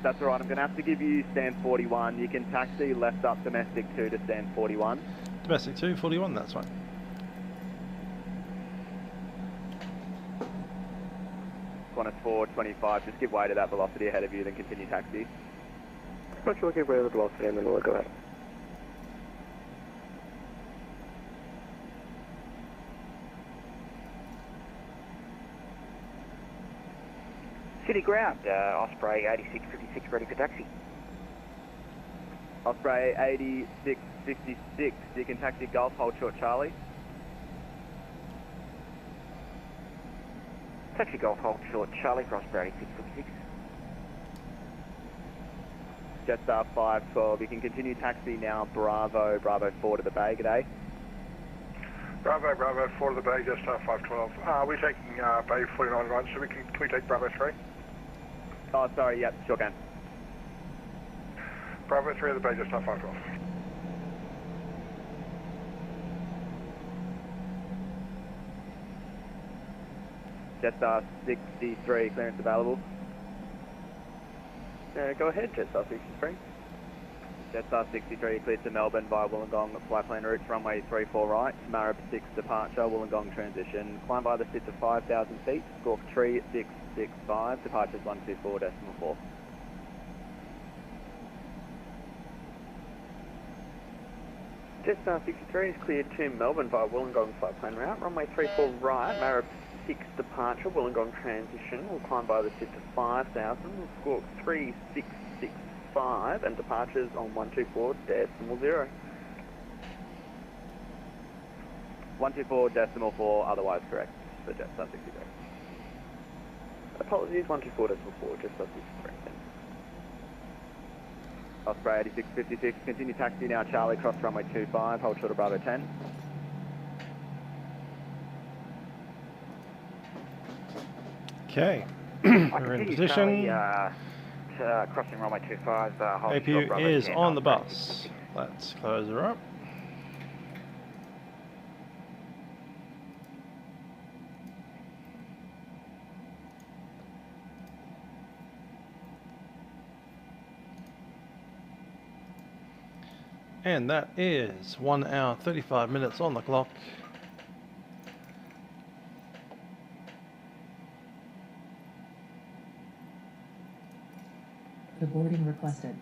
That's alright, I'm going to have to give you stand 41, you can taxi left up domestic 2 to stand 41. Domestic 2, 41, that's fine. Qantas 425, just give way to that velocity ahead of you, then continue taxi. Roger, we'll give way to the velocity and then we'll go out. City Ground, Osprey 8656 ready for taxi. Osprey 8656, you can taxi Golf, hold short Charlie. Taxi Golf, hold short Charlie for Osprey 8656. Jetstar 512, you can continue taxi now Bravo, Bravo 4 to the bay, g'day. Bravo, Bravo 4 to the bay, Jetstar 512. We're taking bay 49 right, so can we take Bravo 3? Oh, sorry, yep, sure can. Bravo 3 to the bay, Jetstar 512. Jetstar 63, clearance available. Go ahead, Jetstar 63. Jetstar 63, cleared to Melbourne via Wollongong flight plan routes, runway 34 right, Marab 6 departure, Wollongong transition, climb by the sit to 5,000 feet, squawk 3665, departures 124.4. Jetstar 63 is cleared to Melbourne via Wollongong flight plan route, runway 34 right, Marab 6 departure, Wollongong transition, we'll climb by the sit to 5,000, we'll squawk 3665 and departures on 124.0. 124.4, otherwise correct. The Jetstar 63. Apologies, 124.4, Jetstar 63. Osprey 8656, continue taxi now, Charlie, cross runway 25, hold short of Bravo 10. Okay, we're in position. Crossing runway 25, hold APU short Bravo is 10, on the bus. Let's close her up. And that is 1 hour 35 minutes on the clock. The boarding requested.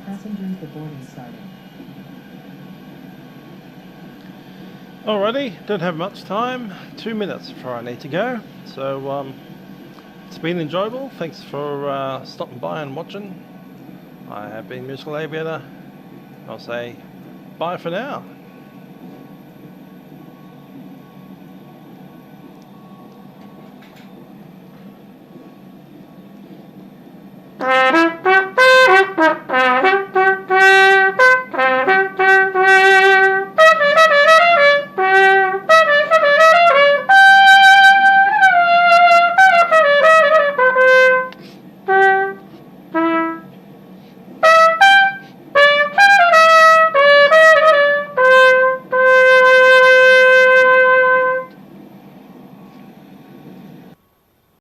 Passengers, the boarding starting. Alrighty, don't have much time. 2 minutes before I need to go. So it's been enjoyable. Thanks for stopping by and watching. I have been Musical Aviator. I'll say bye for now.